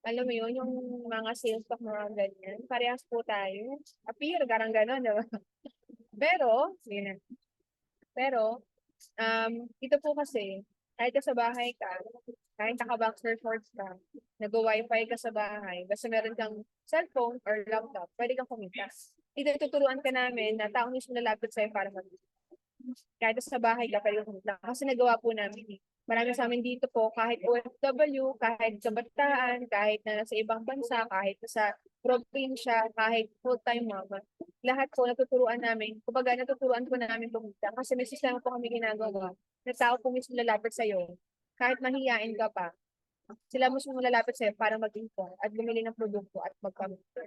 alam mo yun, yung mga sales talk mga ganyan. Parehas po tayo. Appear, garang gano'n, diba? Pero, yun na. Pero, ito po kasi, kahit sa bahay ka, kahit naka-boxer shorts ka, nag-wifi ka sa bahay, basta meron kang cellphone or laptop, pwede kang kumita. Ito tuturuan ka namin na taong mismo lalapit sa'yo para mag kahit sa bahay ka, pwede kang kumita. Kasi nagawa po namin. Marami sa amin dito po, kahit OFW, kahit kabataan, kahit na nasa ibang bansa, kahit sa probinsya, kahit full-time mama, lahat po natuturuan namin. Kumbaga, natuturuan po namin kumita. Kasi may sistema po kami ginagawa na tao po mismo lalapit sa'yo. Kahit mahihain ka pa, sila mismo lalapit sa'yo para mag-import at bumili ng produkto at magkamita.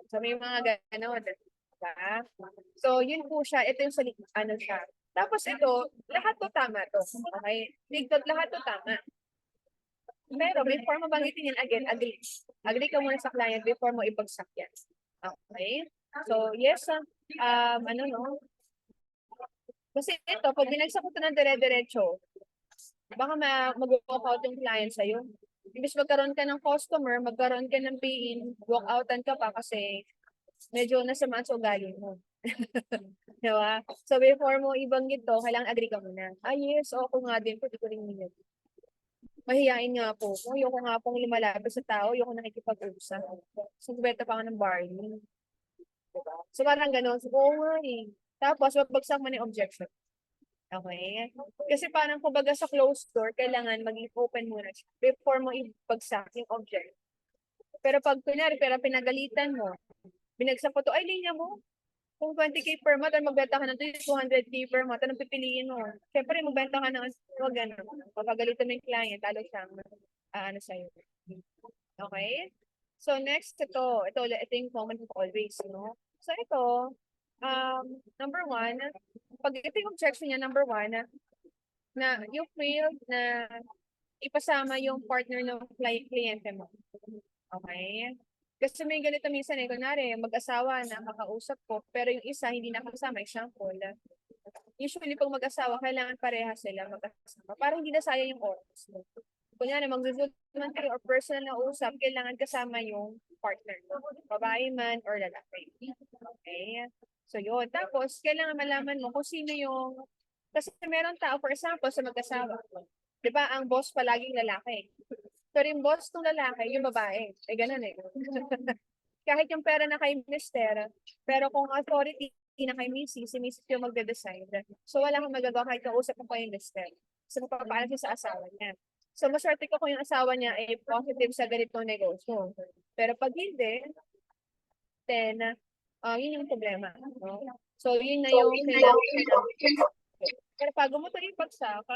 So, may mga gano'n. Diba? So, yun po siya. Ito yung siya. Tapos ito, lahat to tama to. Okay? Lahat to tama. Pero before mo banggitin yan again, agree. Agree ka muna sa client before mo ibagsak yan. Okay? So, yes, no? Kasi ito, pag binagsak ko ito ng dire-diretso, baka mag-walk out yung client sa'yo. Imbis magkaroon ka ng customer, magkaroon ka ng pay-in, walk outan ka pa kasi medyo nasamaan sa ugali mo. Diba? So, before mo ibanggit to, kailangan agree ka muna. Yes, ako nga din po, di ko rin minute. Mahihain nga po. Ayoko nga pong lumalapit sa tao, ayoko nakikipag-usap. So, beta pa nga ng barney. Diba? So, parang gano'n. So, oo nga eh. Tapos, mabagsak mo na yung objection. Okay? Kasi parang kumbaga sa closed door, kailangan maging open muna siya before mo ibagsak yung object. Pero pag kunyari, pinagalitan mo, binagsak ko to, ay linya mo. Kung 20K per month, at magbenta ka ng 200K per month, anong pipiliin mo? Siyempre, magbenta ka ng papagalitan mo yung client, lalo siyang sa'yo. Okay? So, next, ito yung common always, no? So, ito, number one, pag ito yung objection niya, number one, na you feel na ipasama yung partner ng kliyente mo. Okay? Kasi may ganito minsan kunwari, mag-asawa na makausap ko, pero yung isa hindi nakasama, example. Usually, pag mag-asawa, kailangan pareha sila mag-asama para hindi na sayang yung oras mo. Kunyari, mag-zoom or personal na usap, kailangan kasama yung partner mo. Babae man or lalaki. Okay? So, yun. Tapos, kailangan malaman mo kung sino yung... Kasi meron tao, for example, sa mag-asawa. Diba, ang boss palaging lalaki. Pero yung boss ng lalaki, yung babae. Ganun eh. Kahit yung pera na kay mister, pero kung authority na kay Mrs., si Mrs. yung magde-decide. So, wala kang magagawa kahit kausap mo pa yung mister. So, magpapaalam siya sa asawa niya. So, maswerte ko kung yung asawa niya ay positive sa ganitong negosyo. Pero pag hindi, then, yun yung problema. No? So, yun na yung kailangan. Pero pag mo ito ipagsak,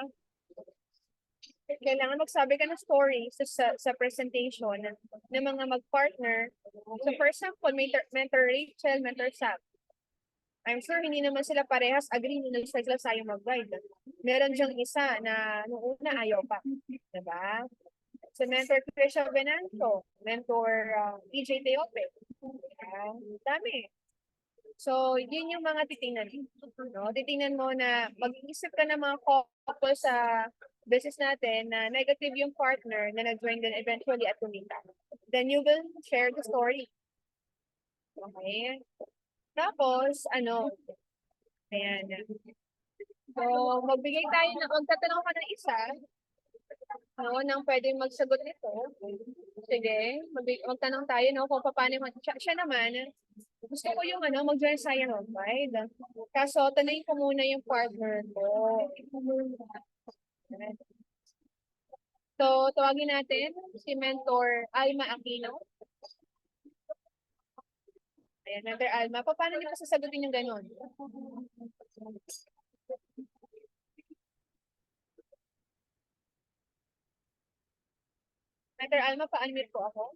kailangan magsabi ka ng story sa presentation ng mga mag-partner. So for example, mentor Rachel, mentor Sam. I'm sure hindi naman sila parehas agree nung nag-start sila sa mag-guide. Meron diyang isa na nung una ayaw pa. Diba? So mentor Trisha Venancio, mentor PJ Teope. Dami. So, yun yung mga titingnan. No? Titingnan mo na mag-iisip ka ng mga couple sa business natin na negative yung partner na nag-join din eventually at kumita. Then you will share the story. Okay? Tapos, ayan. So, magbigay tayo magtatanong ka ng isa, nang pwedeng magsagot nito. Sige, magtanong tayo, kung paano siya naman, gusto ko yung mag-join sa Ride. Kaso, tanongin ko muna yung partner ko. So, tawagin natin si Mentor Alma Aquino. Ayan, Mentor Alma. Paano niyo sasagutin yung ganon? Mentor Alma, pa-unmute ko ako.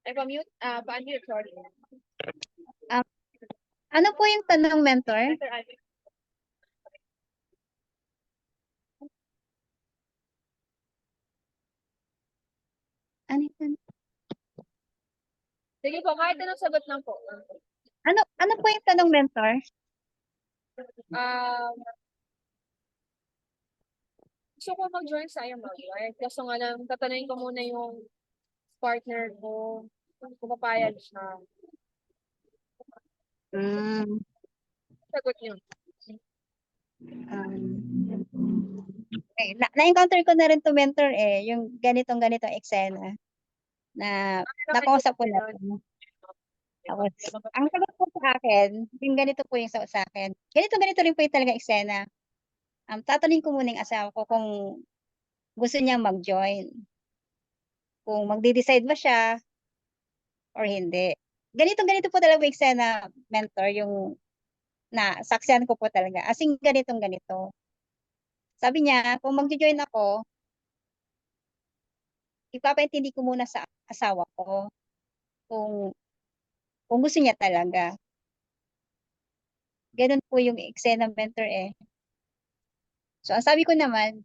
Ay, pa-unmute, sorry. Ano po yung tanong, mentor? Mentor Alma. Ano, yun? Sige po, kahit anong sagot lang po. Ano po yung tanong, mentor? Gusto ko mag-join sa Ride. Kaso nga lang, tatanungin ko muna yung partner ko kung papayag siya. Sagot niyo. Okay. Na-encounter ko na rin to, mentor, yung ganitong eksena na nakausap ko na. Tapos, ang sagot po sa akin, yung ganito po yung sa akin. Ganito rin po yung talaga eksena. Tatanungin ko muna yung asawa ko kung gusto niyang mag-join. Kung magde-decide ba siya or hindi. Ganito po talaga yung eksena, mentor, yung saksihan ko po talaga. As in, ganito. Sabi niya, kung mag-join ako, ipapaintindi ko muna sa asawa ko kung gusto niya talaga. Ganun po yung eksena, mentor . So, ang sabi ko naman,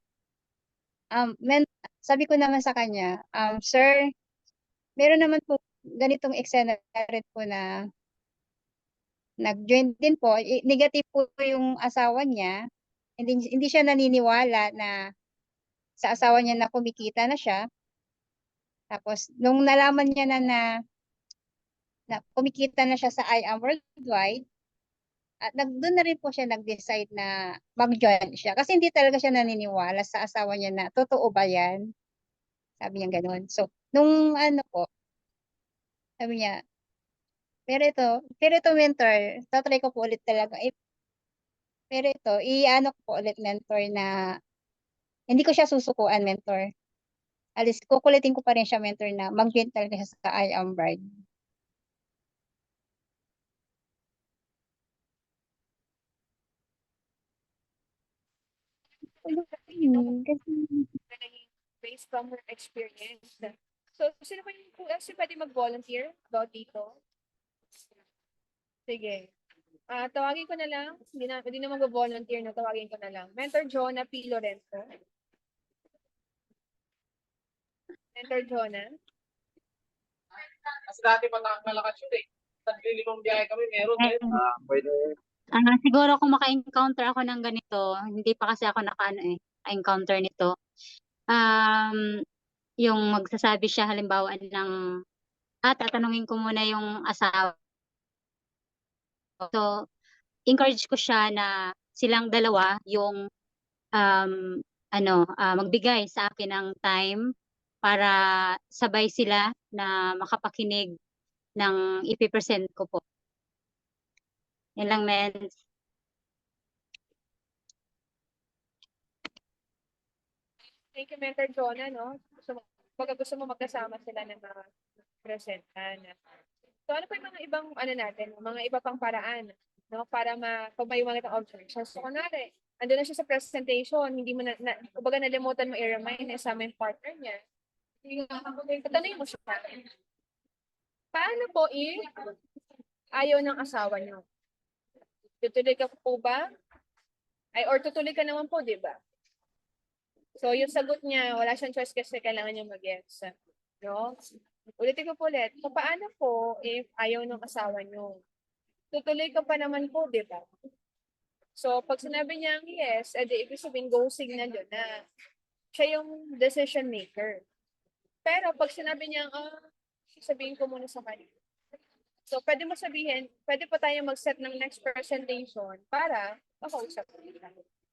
sabi ko naman sa kanya, sir, meron naman po ganitong eksena rin po na nag-join din po. Negative po yung asawa niya. Hindi siya naniniwala na sa asawa niya na kumikita na siya. Tapos, nung nalaman niya na kumikita na siya sa I Am Worldwide, at doon na rin po siya nag-decide na mag-join siya. Kasi hindi talaga siya naniniwala sa asawa niya na totoo ba yan? Sabi niya gano'n. So, nung sabi niya, pero ito mentor, tatry ko po ulit talaga. Pero ito, ko po ulit, mentor, na hindi ko siya susukuan, mentor. Kukulitin ko pa rin siya, mentor, na mag-join talaga siya sa I Am Bride. Based from her experience. So, sino pa yung pwede mag-volunteer about dito? Sige. Tawagin ko na lang. Hindi na mag-volunteer na. Tawagin ko na lang. Mentor Jonah P. Lorenzo. Mentor Jonah. Kasi dati pa malakas yun eh. 3,000 biyahe kami, meron eh. Pwede. Siguro kung maka-encounter ako ng ganito, hindi pa kasi ako encounter nito. Yung magsasabi siya halimbawa ng tatanungin ko muna yung asawa. So, encourage ko siya na silang dalawa yung magbigay sa akin ng time para sabay sila na makapakinig ng ipipresent ko po. Yan lang, Mens. Thank you, Mentor Jonah, no? Gusto mo magkasama sila na ma-presentan. So, ano pa yung mga ibang, natin, mga iba pang paraan, no? Para pag may mga objections. So, kunwari, andun na siya sa presentation, hindi mo kumbaga nalimutan mo i-remind na isama yung partner niya. Tatanungin mo siya, paano po ayaw ng asawa niyo? Tutuloy ka po ba? Or tutuloy ka naman po, di ba? So, yung sagot niya, wala siyang choice kasi kailangan niya mag-yes. No? Ulitin ko po ulit, paano po if ayaw ng asawa niyo? Tutuloy ka pa naman po, di ba? So, pag sinabi niya yes, edi ibig sabihin go signal yun na siya yung decision maker. Pero pag sinabi niya, sabihin ko muna sa kanya. So, pwede mo sabihin, pwede pa tayo mag-set ng next presentation para makausap ko.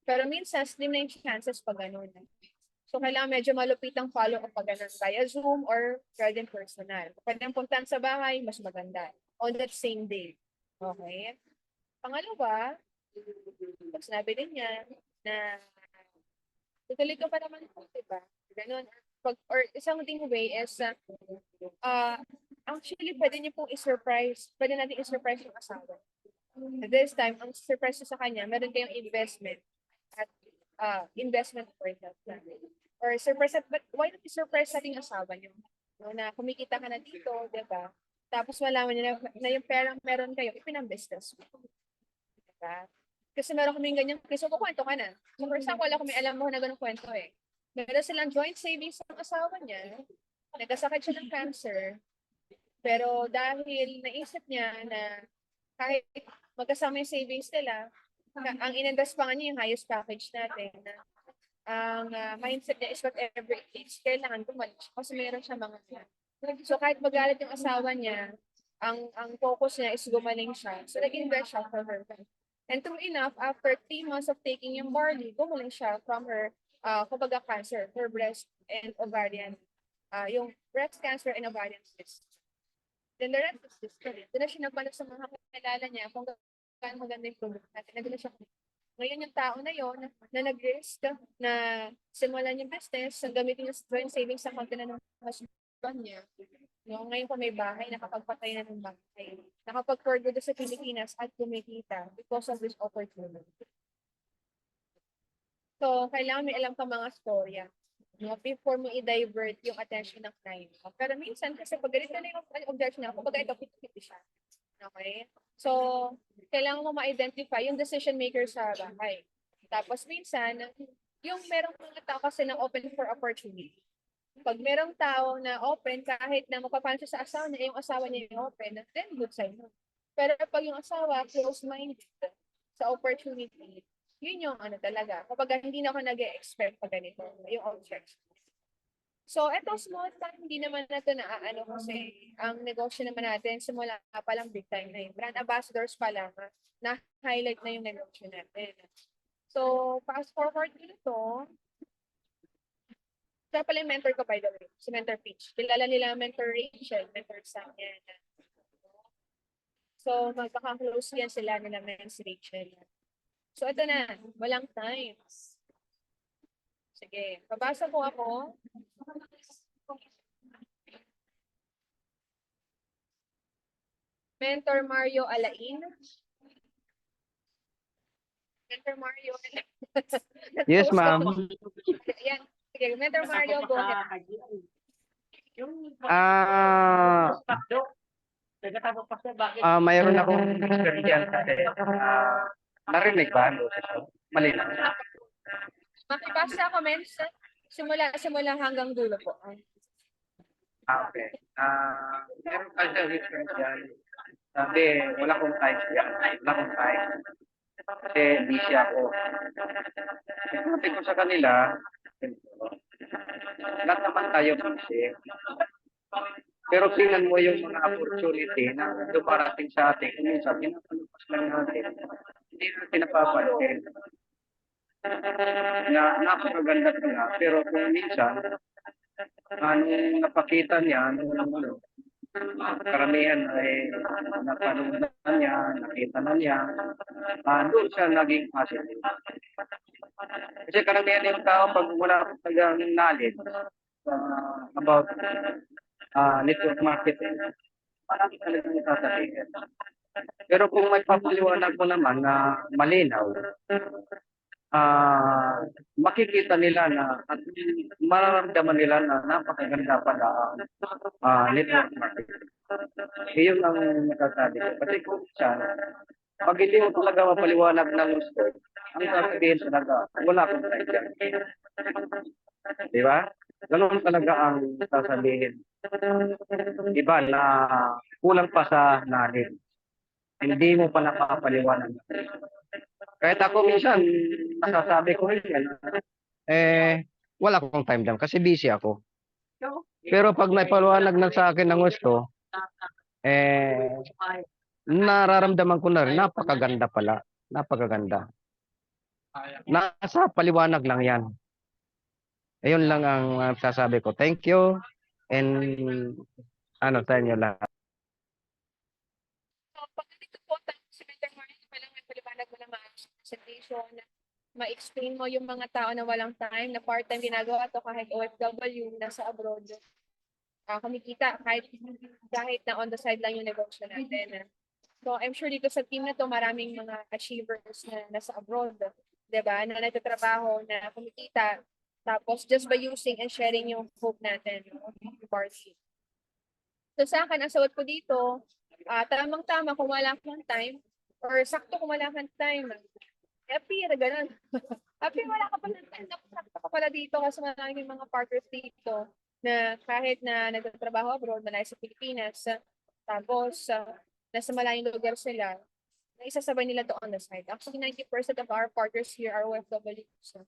Pero minsan, slim na yung chances pag ganun. So, kailangan medyo malupit ang follow-up pag ganun via Zoom or pwede personal. Pwede puntahan sa bahay, mas maganda. On that same day. Okay? Pangalawa, pag sinabi din niya na tutuloy ka pa naman po, diba? Ganun. Or isang ding way is, actually, pwede niyo pong i-surprise. Pwede natin i-surprise yung asawa. At this time, ang surprise sa kanya, meron kayong investment at investment for that. Or surprise, but why not i-surprise natin yung asawa niyo? No, na kumikita ka na dito, diba? Tapos malaman niyo na yung perang meron kayo, ipinang-business mo. Diba? Kasi meron kaming ganyan, kasi kukwento ka na. So, for example, wala kami alam mo na ganun kwento eh. Meron silang joint savings ng asawa niya, nagkasakit siya ng cancer, pero dahil naisip niya na kahit magkasama yung savings nila, ang in-invest pa nga niya yung highest package natin. Ang mindset niya is whatever it takes, kailangan bumalik siya kasi meron siya mga yan. So kahit magalit yung asawa niya, ang focus niya is gumaling siya. So nag-invest siya for her. And true enough, after 3 months of taking yung barley, gumaling siya from her kumbaga cancer, her breast and ovarian, yung breast cancer and ovarian cyst. Then the rest is history. Doon na siya nagbalak sa mga kakilala niya kung gaano maganda yung product natin. Nagdala siya. Ngayon yung tao na yon na nag-risk na simulan yung business, gamitin yung joint savings sa konti na ng husband niya. No, ngayon pa may bahay, nakapagpatay na ng bahay. Nakapag-forgo sa Pilipinas at kumikita because of this opportunity. So, kailangan may alam ka mga storya. No, before mo i-divert yung attention ng client. Pero minsan, kasi pag ganito na yung objection niya, kapag ito, fit siya. Okay? So, kailangan mo ma-identify yung decision maker sa bahay. Tapos minsan, yung merong mga tao kasi na open for opportunity. Pag merong tao na open, kahit na magpapaano siya sa asawa niya, yung asawa niya yung open, then good sign mo. Pero pag yung asawa, close-minded sa opportunity, yun yung ano talaga. Kapag hindi na ako nag-expect pag ganito, yung objection. So, eto small time, hindi naman natin naaano kasi ang negosyo naman natin, simula pa lang big time na yung brand ambassadors pa lang, na-highlight na yung negosyo natin. So, fast forward dito, siya pala yung mentor ko by the way, si Mentor Peach. Kilala nila Mentor Rachel, Mentor Sam yan. So, magkaka-close yan sila nila si Rachel. So, ito na. Walang time. Sige. Babasa po ako. Mentor Mario Alain. Mentor Mario Alain. Yes, ma'am. Yan. Sige. Mentor Mario, go ahead. Mayroon akong experience narinig ba? Malinaw. Makibasa comments. Simula hanggang dulo po. Okay. Meron ka dyan experience yan. Sabi, wala akong time yan. Wala akong time. Kasi busy ako. Sabi ko sa kanila, lahat naman tayo busy. Pero tingnan mo yung mga opportunity na dumarating sa atin. Kung minsan, pinapalupas lang natin. Hindi natin napapansin. Na napakaganda pala. Pero kung minsan, anong napakita niya, karamihan ay napanood na niya, nakita na niya, doon siya naging positive. Kasi karamihan yung tao pag wala talagang knowledge about network marketing, marami talagang sasabihin. Pero kung may papaliwanag mo naman na malinaw, makikita nila na at mararamdaman nila na napakaganda pala ang network marketing. Iyon ang nasasabi ko. Kasi kung siya, pag hindi mo talaga mapaliwanag ng gusto, ang sasabihin talaga, wala akong time dyan. Di ba? Ganun talaga ang sasabihin. Iba na kulang pa sa knowledge. Hindi mo pa napapaliwanag. Kahit ako minsan, nasasabi ko rin yan, wala akong time dyan kasi busy ako. Pero pag may paliwanag na sa akin ng gusto, nararamdaman ko na rin, napakaganda pala. Napakaganda. Nasa paliwanag lang yan. Ayun lang ang sasabi ko. Thank you. And sa inyo lahat. So, pag nandito po tayo sa Mentor Morning, palang may paliwanag mo na maayos sa presentation, ma-explain mo yung mga tao na walang time, na part-time ginagawa to kahit OFW, nasa abroad. Kumikita kahit na on the side lang yung negosyo natin. So, I'm sure dito sa team na to, maraming mga achievers na nasa abroad, diba? Na nagtatrabaho, na kumikita, tapos just by using and sharing yung hope natin, party. So, sa akin, ang sagot ko dito, tamang-tama kung wala kang time, or sakto kung wala kang time, happy, ganun. Happy, wala ka pa ng time, sakto ka pala dito kasi maraming mga partners dito na kahit na nagtatrabaho abroad, malayo sa Pilipinas, tapos nasa malayong lugar sila, na isasabay nila to on the side. Actually, 90% of our partners here are OFWs.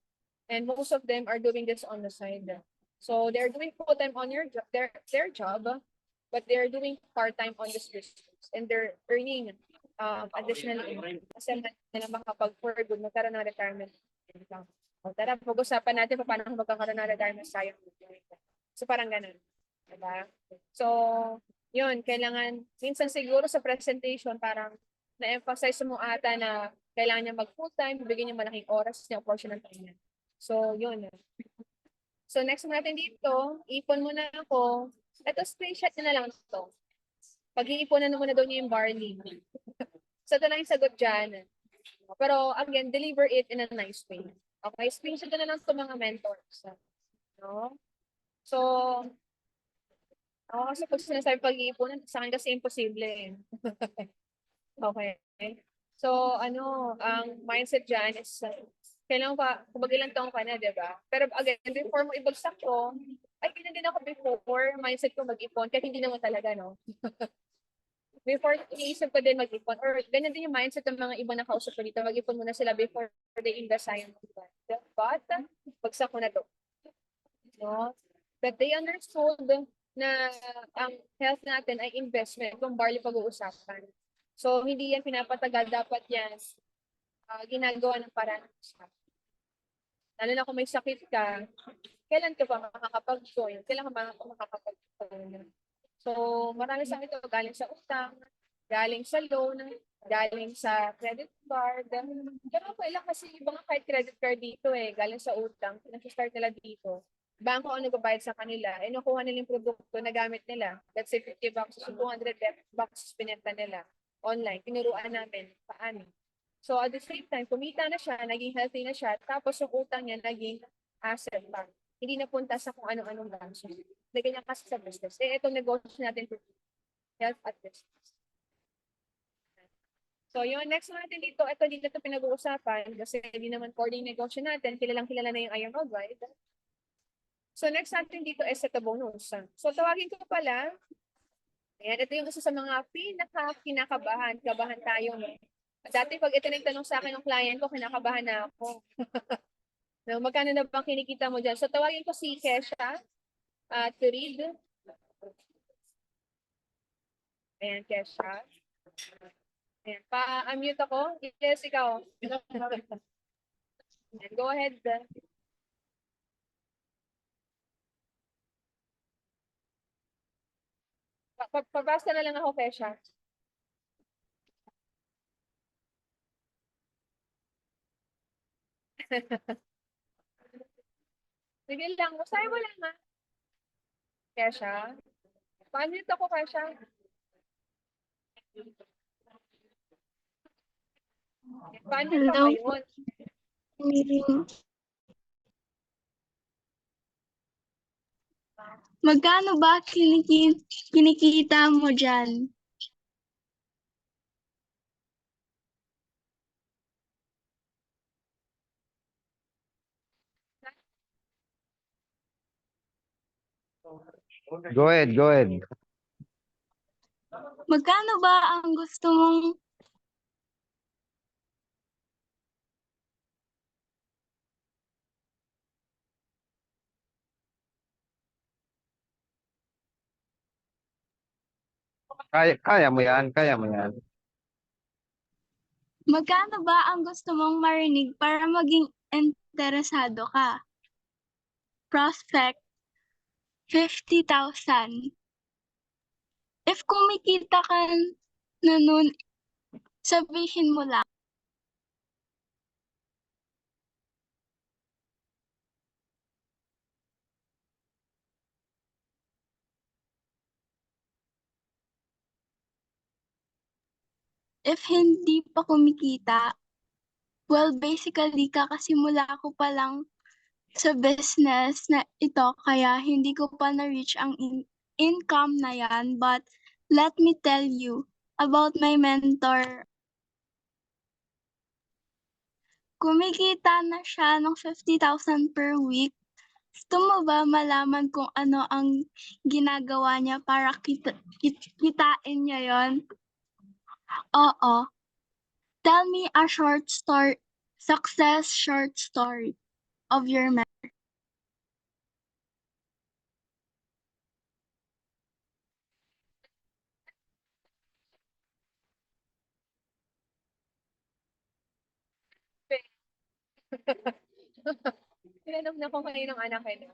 And most of them are doing this on the side. So they're doing full-time on their job, but they're doing part-time on this business. And they're earning additionally kasi na makapag-forward, magkaroon ng retirement income. O tara, pag-usapan natin paano magkakaroon ng retirement sayang. So parang ganun. Diba? So, yun, kailangan, minsan siguro sa presentation, parang na-emphasize mo ata na kailangan niya mag-full-time, bigyan niya malaking oras niya, portion ng time niya. So, yun. So, next natin dito, ipon muna ako. Ito, screenshot niya na lang ito. Pag-iiponan muna daw niya yung barley. So, ito lang yung sagot dyan. Pero, again, deliver it in a nice way. Okay, screenshot na lang ito mga mentors. No? So, kasi pag sinasabi pag-iipunan, sa akin kasi imposible. Okay. So, ang mindset dyan is, kailangan pa, kung ilang taong ka na, diba? Pero again, before mo ibagsak ko, ay, ganyan din ako before, mindset ko mag-ipon, kahit hindi naman talaga, no? Before, iniisip ko din mag-ipon, or ganyan din yung mindset ng mga iba na kausap ko dito, mag-ipon muna sila before they invest sa yung but, bagsak ko na to. No? But they understood na ang health natin ay investment kung barley pag-uusapan. So, hindi yan pinapatagal. Dapat yan ginagawa ng paraan. Lalo na kung may sakit ka, kailan ka ba makakapag-join? Kailan ka ba makakapag-join? So, marami sa ito galing sa utang, galing sa loan, galing sa credit card. Pero okay lang kasi iba nga kahit credit card dito galing sa utang. Pinag-start nila dito. Bangko ang nagbabayad sa kanila, nakuha nila yung produkto na gamit nila. Let's say 50 boxes, 200 boxes pinenta nila online. Tinuruan namin paano. So at the same time, kumita na siya, naging healthy na siya, tapos yung utang niya naging asset pa. Hindi napunta sa kung anong-anong branch. Lagyan niya kasi sa business. Itong negosyo natin for health at business. So yung next natin dito, ito pinag-uusapan kasi hindi naman core yung negosyo natin, kilala na yung Iron Worldwide. So next natin dito is ito bonus. So tawagin ko pala, ayan, ito yung isa sa mga kinakabahan tayo. Dati pag ito nagtanong sa akin ng client ko, kinakabahan na ako. No, magkano na bang kinikita mo dyan? So tawagin ko si Kesha to read. Ayan, Kesha. Ayan, pa-unmute ako. Yes, ikaw. Ayan, go ahead. Pabasta na lang ako, Kesha. Sige lang, masaya mo lang ha. Kesha. Pa-unmute ako, Kesha. Pa-unmute ka ngayon. Magkano ba kinikita mo dyan? Go ahead, go ahead. Magkano ba ang gusto mong Kaya mo yan, kaya mo yan. magkano ba ang gusto mong marinig para maging interesado ka? Prospect, 50,000. If kumikita ka na nun, sabihin mo lang. If hindi pa kumikita, well, basically, kakasimula ko pa lang sa business na ito, kaya hindi ko pa na-reach ang income na yan. But let me tell you about my mentor. Kumikita na siya ng 50,000 per week. Gusto mo ba malaman kung ano ang ginagawa niya para kitain niya yon? Oo. Tell me a short story, success short story of your mentor. Tinanong na ko kanina ng anak ko.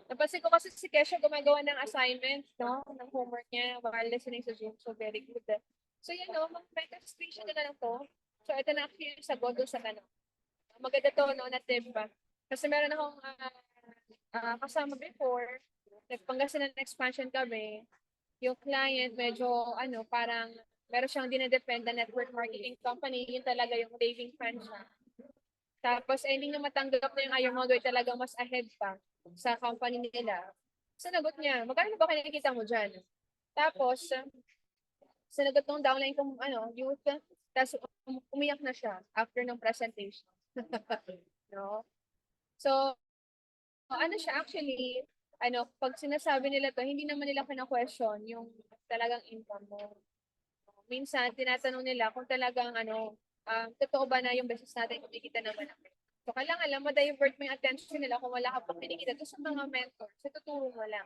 Napansin ko kasi si Kesha gumagawa ng assignment, no? Ng homework niya while listening sa Zoom. So, very good. So, yun, no? Mag-screenshot na lang to. So, ito na actually yung sagot doon sa tanong. Maganda to, no? Na tip. Kasi meron akong kasama before. Nagpangasinan ng expansion kami. Yung client, medyo, parang meron siyang dinedepend na network marketing company. Yun talaga yung raving fan siya. Tapos, hindi niya matanggap na yung ayaw mga talagang mas ahead pa sa company nila. Sinagot niya, magkano ba kinikita mo dyan? Tapos, sinagot ng downline kong youth, tapos umiyak na siya after ng presentation. No? So, ano siya actually, pag sinasabi nila to, hindi naman nila kina-question yung talagang income mo. Minsan, tinatanong nila kung talagang totoo ba na yung business natin kumikita naman natin. So, kailangan lang ma-divert mo yung attention nila kung wala ka pang kinikita doon sa mga mentors. Sa tuturo mo lang.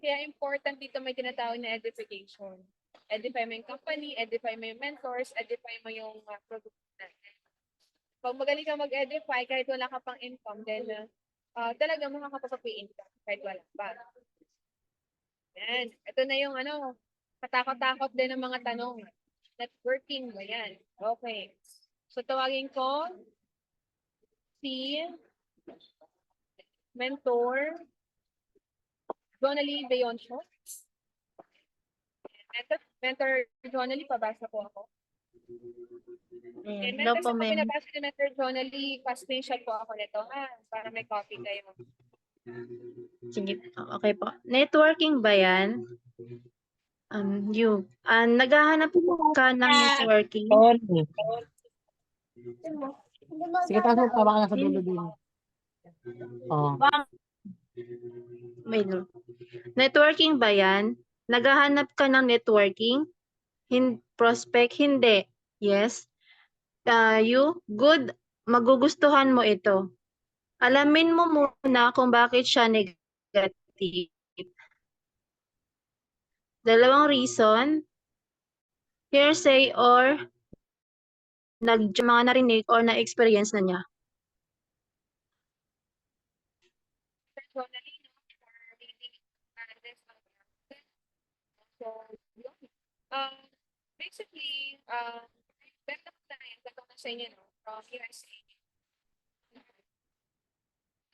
Kaya important dito may tinatawag na edification. Edify mo yung company, edify mo yung mentors, edify mo yung product natin. Pag magaling ka mag-edify, kahit wala ka pang income, then talaga makakapag-income kahit wala pa. Yan. Ito na yung katakot-takot din ng mga tanong. Networking ba yan? Okay. So, tawagin ko si mentor Jonalie Beoncio. Mentor Jonalie, pabasa po ako. And Hello po, mentor, ma'am. pinabasa ni Mentor Jonalie, pa-screenshot po ako nito para may copy kayo. Sige, okay po. Networking ba yan? Naghahanap ka ng networking? Sige, pasok pa baka nasa dulo din. Oh. Wait, no. Networking ba yan? Naghahanap ka ng networking? Prospect? Hindi. Yes. Good. Magugustuhan mo ito. Alamin mo muna kung bakit siya negative. Dalawang reason. Hearsay or mga narinig or na-experience na niya. Basically, benta ko na yan, gagawin ko sa inyo, from USA.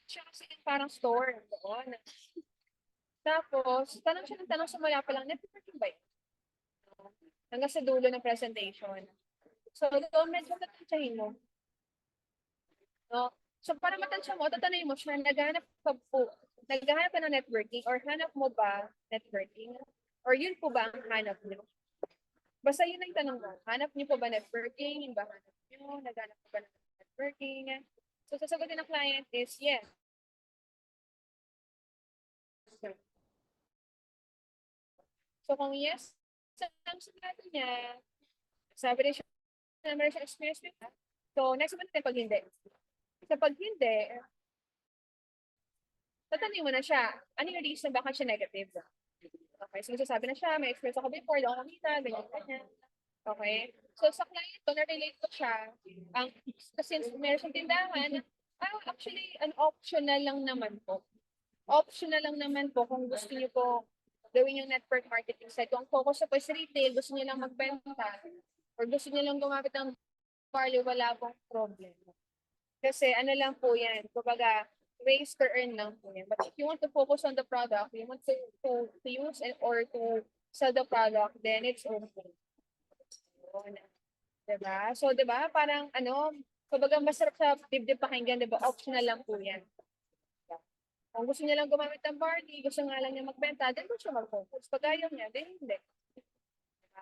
Siya kasi parang store doon. Tapos, tanong siya ng tanong simula pa lang, networking ba yun? Hanggang sa dulo ng presentation. So, doon medyo natutsahin mo. No? So para matansya mo, tatanungin mo siya, naghahanap ka ng networking or hanap mo ba networking? Or yun po ba ang hanap niyo? Basta yun ang tanong mo. Hanap niyo po ba networking? Yun ba hanap niyo? Naghanap po ba ng networking? So sasagutin ng client is yes. So kung yes, ang sabi niya, sabi rin siya, meron siya experience with that. So next naman natin pag hindi. Sa pag hindi, tatanungin mo na siya, ano yung reason bakit siya negative? Okay, so nagsasabi na siya, may experience ako before, daw kumita, ganyan. Okay? So sa client ko, na-relate ko siya, since meron siyang tindahan, actually, an optional lang naman po. Optional lang naman po kung gusto niyo po gawin yung network marketing site. Kung focus sa po is retail, gusto niyo lang magbenta, or gusto niyo lang gumamit ng barley, wala pong problem. Kasi ano lang po yan, kumbaga, ways to earn lang po yan. But if you want to focus on the product, you want to use or to sell the product, then it's okay. Diba? So, diba? Parang kumbaga masarap sa dibdib pakinggan, diba? Optional lang po yan. Kung gusto niya lang gumamit ng barley, gusto nga lang niya magbenta, then gusto siya mag-focus. Pag ayaw niya, then hindi.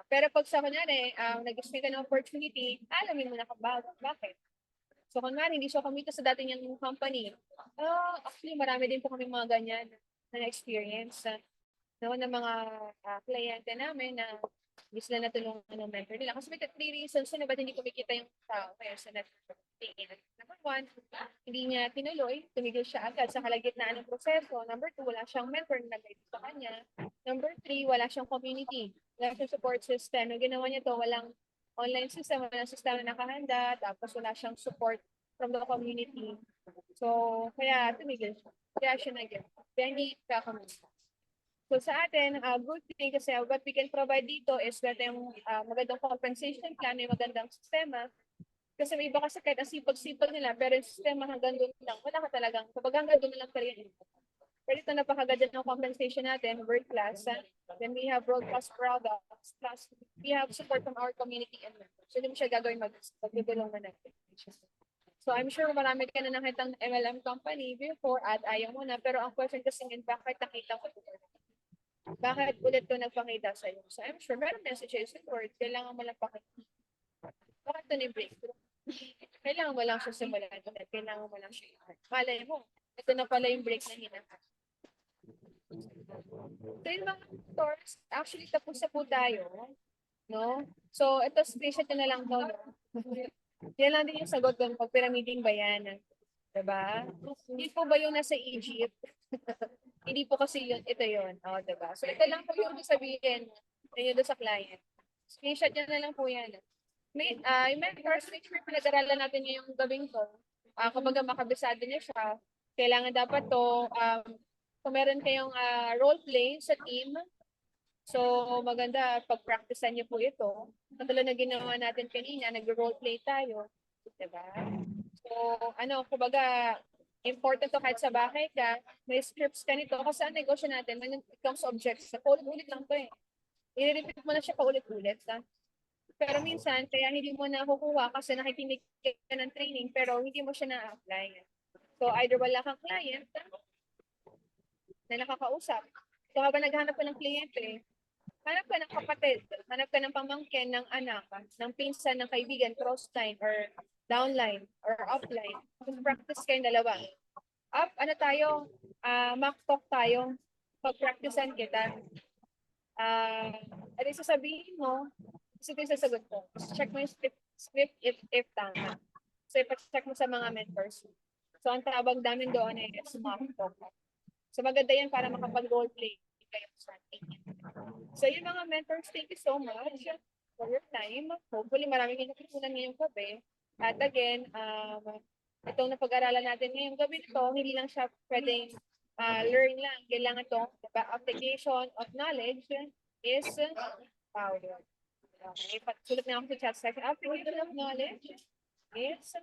Pero pag sa kunyari, nag-gusto ka ng opportunity, alamin mo na kung bakit. So, kunwari, hindi siya kumita sa dati niyang company. Actually, marami din po kami mga ganyan na experience ng mga kliyente namin na hindi sila natulungan ng mentor nila. Kasi may 3 reasons na ba't hindi kumikita yung tao kaya sa network. Number 1, hindi niya tinuloy, tumigil siya agad sa kalagitnaan ng proseso. Number 2, wala siyang mentor na nag-guide sa kanya. Number 3, wala siyang community. Wala siyang support system. Nung ginawa niya to, walang online system, walang system na nakahanda, tapos wala siyang support from the community. So, kaya tumigil siya. Kaya siya nag-give. Kaya hindi kakamisa. So sa atin, good thing kasi what we can provide dito is yung magandang compensation plan, may magandang sistema. Kasi may iba kasi kahit ang sipag-sipag nila, pero yung sistema hanggang doon lang, wala ka talagang, kapag hanggang doon lang talaga. Pero ito napakaganda ng compensation natin, world class. Then we have world-class products, plus we have support from our community and members. So hindi mo siya gagawin magtutulong na natin. So I'm sure marami ka na nakitang MLM company before at ayaw mo na. Pero ang question kasi ngayon, bakit nakita ko ito? Bakit ulit ko nagpakita sa iyo? So I'm sure meron messages and words, kailangan mo lang pakita. Bakit ito ni breakthrough? Kailangan mo lang siya simulan ulit. Kailangan mo lang siya i-heart. Malay mo, ito na pala yung break na hinahanap. So yung mga mentors, actually tapos na po tayo. No? So ito, screenshot ko na lang to. No? Yan lang din yung sagot doon pag pyramiding ba yan? Diba? Hindi po ba yung nasa Egypt? Hindi po kasi yun, ito yun. Diba? So ito lang po yung sabihin yun doon sa client. Screenshot nyo na lang po yan. May mentors, make sure pinag-aralan natin yung gabing to. Kapag makabisado niya siya, kailangan dapat to, kung meron kayong role play sa team, so maganda pag-practicean niyo po ito. Katulad na ginawa natin kanina, nag-role play tayo. Diba? So, kumbaga, important to kahit sa bahay ka, may scripts ka nito. Kasi ang negosyo natin, when it comes to objects, paulit-ulit lang to eh. I-repeat mo na siya paulit-ulit. Pero minsan, kaya hindi mo nakukuha kasi nakikinig ka ng training, pero hindi mo siya na-apply. So, either wala kang client na nakakausap. So, habang naghanap ka ng kliyente, hanap ka ng kapatid, hanap ka ng pamangkin, ng anak, ng pinsan, ng kaibigan, cross-line, or downline, or upline. Practice kayong dalawa. Mock talk tayo. Pag-practicean kita. At sasabihin mo, ito yung sasagot ko. Check mo yung script if tama. So, ipacheck mo sa mga mentors. So, ang tawag namin doon ay mock talk. So, maganda yan para makapag-role play kayo sa ating. So, yung mga mentors, thank you so much for your time. Hopefully, marami kayong natutunan ngayong gabi. At again, itong napag-aralan natin ngayong gabi ito, hindi lang siya pwedeng learn lang. Kailangan itong application of knowledge is power. Okay, sulat na ako sa chat section. Application of knowledge is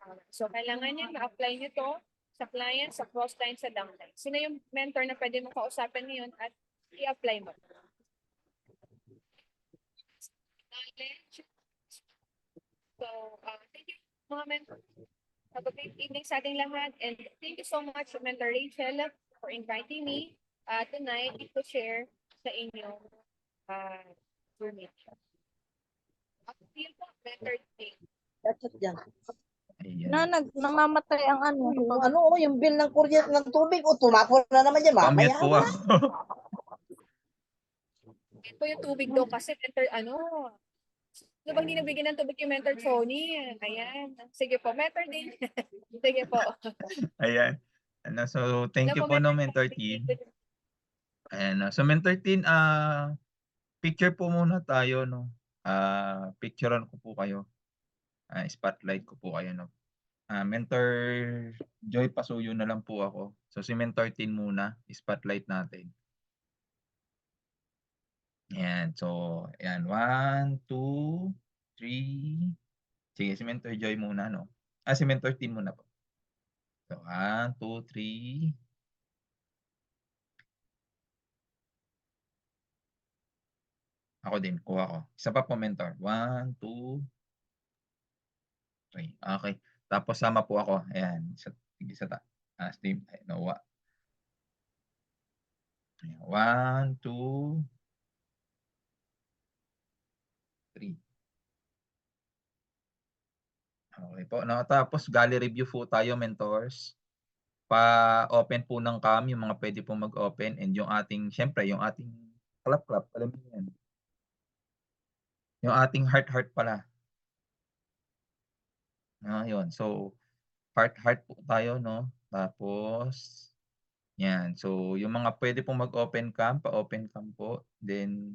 power. So, kailangan niya ma-apply nyo ito sa client, sa cross-line, sa downline. Sino yung mentor na pwede mong kausapin ngayon at i-apply mo? Knowledge. So, thank you mga mentor. Have a great evening sa ating lahat. And thank you so much, Mentor Rachel, for inviting me tonight to share sa inyong unit. See you po, Mentor Rachel. Ayan. namamatay ang ano. Yung bill ng kuryente ng tubig, tumapo na naman yan, Pamute mamaya po na. ako. Ito yung tubig daw kasi Mentor Ano bang hindi nabigyan ng tubig yung Mentor Tony? Ayan. Sige po, Mentor din. Sige po. Ayan. So thank you po no, Mentor Tin. Ayan. So Mentor Tin, picture po muna tayo, no. Picturean ko po kayo. Spotlight ko po kayo, no. Mentor Joy Pasuyo na lang po ako. So si Mentor Tin muna, spotlight natin. Ayan. So, ayan. 1, 2, 3. Sige, si Mentor Joy muna, no? Si Mentor Tin muna po. So, 1, 2, 3. Ako din, kuha ko. Isa pa po, Mentor. 1, 2, 3. Okay. Tapos sama po ako. Ayan. Isa Steve. Noah. 1, 2, 3. Okay po. No? Tapos, gallery review po tayo, mentors. Pa-open po ng cam, yung mga pwede po mag-open. And yung ating, syempre, yung ating clap. Alam niyo yan. Yung ating heart pala. Yun. So, heart po tayo, no? Tapos, yan. So, yung mga pwede pong mag-open cam, pa-open cam po. Then,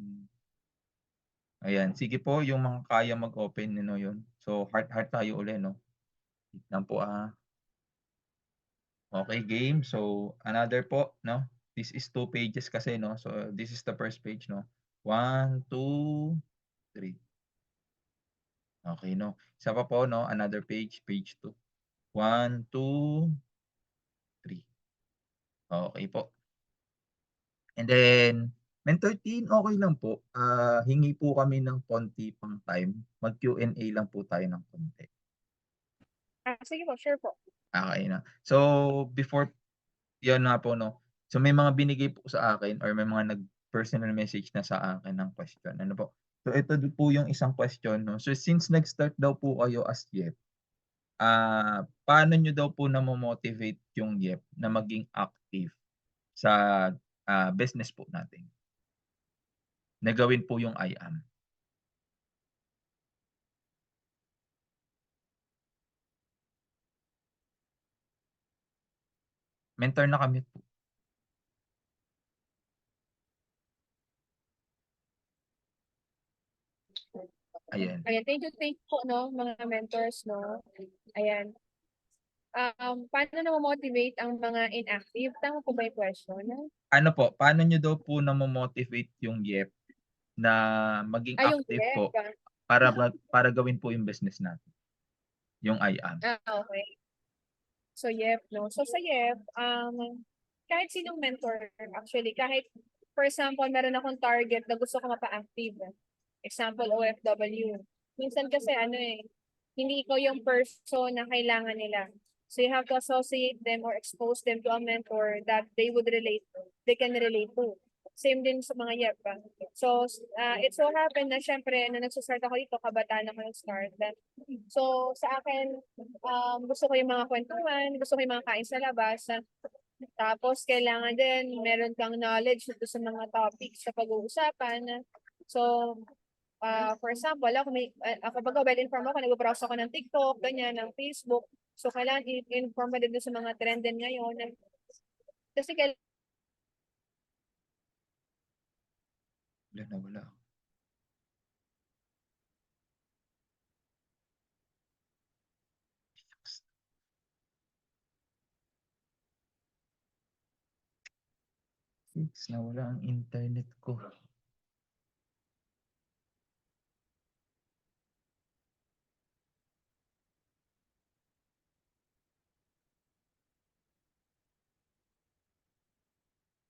ayan. Sige po, yung mga kaya mag-open, yun. So, heart tayo ulit, no? Wait lang po, Okay, game. So, another po, no? This is 2 pages kasi, no? So, this is the first page, no? 1, 2, 3. Okay, no? Isa pa po, no? Another page, page 2. 1, 2, 3. Okay po. And then, Mentor Tin, okay lang po. Hingi po kami ng konti pang time. Mag-Q&A lang po tayo ng konti. Sige po, sure po. Okay na. So, before, yan na po, no? So, may mga binigay po sa akin or may mga nag-personal message na sa akin ng question. Ano po? So, ito po yung isang question, no? So, since nag-start daw po kayo as YEP, paano nyo daw po na-motivate yung YEP na maging active sa business po natin? Na gawin po yung IAM. Mentor na kami po. Ayan. Ayan, thank you po, no, mga mentors, no. Ayan. Paano na-motivate ang mga inactive? Tama po ba yung question? Ano po, paano nyo daw po na-motivate yung YEP na maging Yung active YEP. po para gawin po yung business natin? Yung IAM. Okay. So, YEP, no. So, sa YEP, kahit sinong mentor, actually, kahit, for example, meron akong target na gusto ko mapa-active. Example, OFW. Minsan kasi, hindi ikaw yung person na kailangan nila. So, you have to associate them or expose them to a mentor that they can relate to. Same din sa mga YEP. So, it so happened na syempre, nag-start ako dito, kabataan ako nag-start. So, sa akin, gusto ko yung mga kwentuhan, gusto ko yung mga kain sa labas. Tapos, kailangan din, meron kang knowledge sa mga topics sa pag-uusapan. So, for example, kapag well-informed ako, nag-browse ako ng TikTok, ganyan, ng Facebook. So, kailangan i-inform din sa mga trend din ngayon. Kasi Wala. Nawala ang internet ko.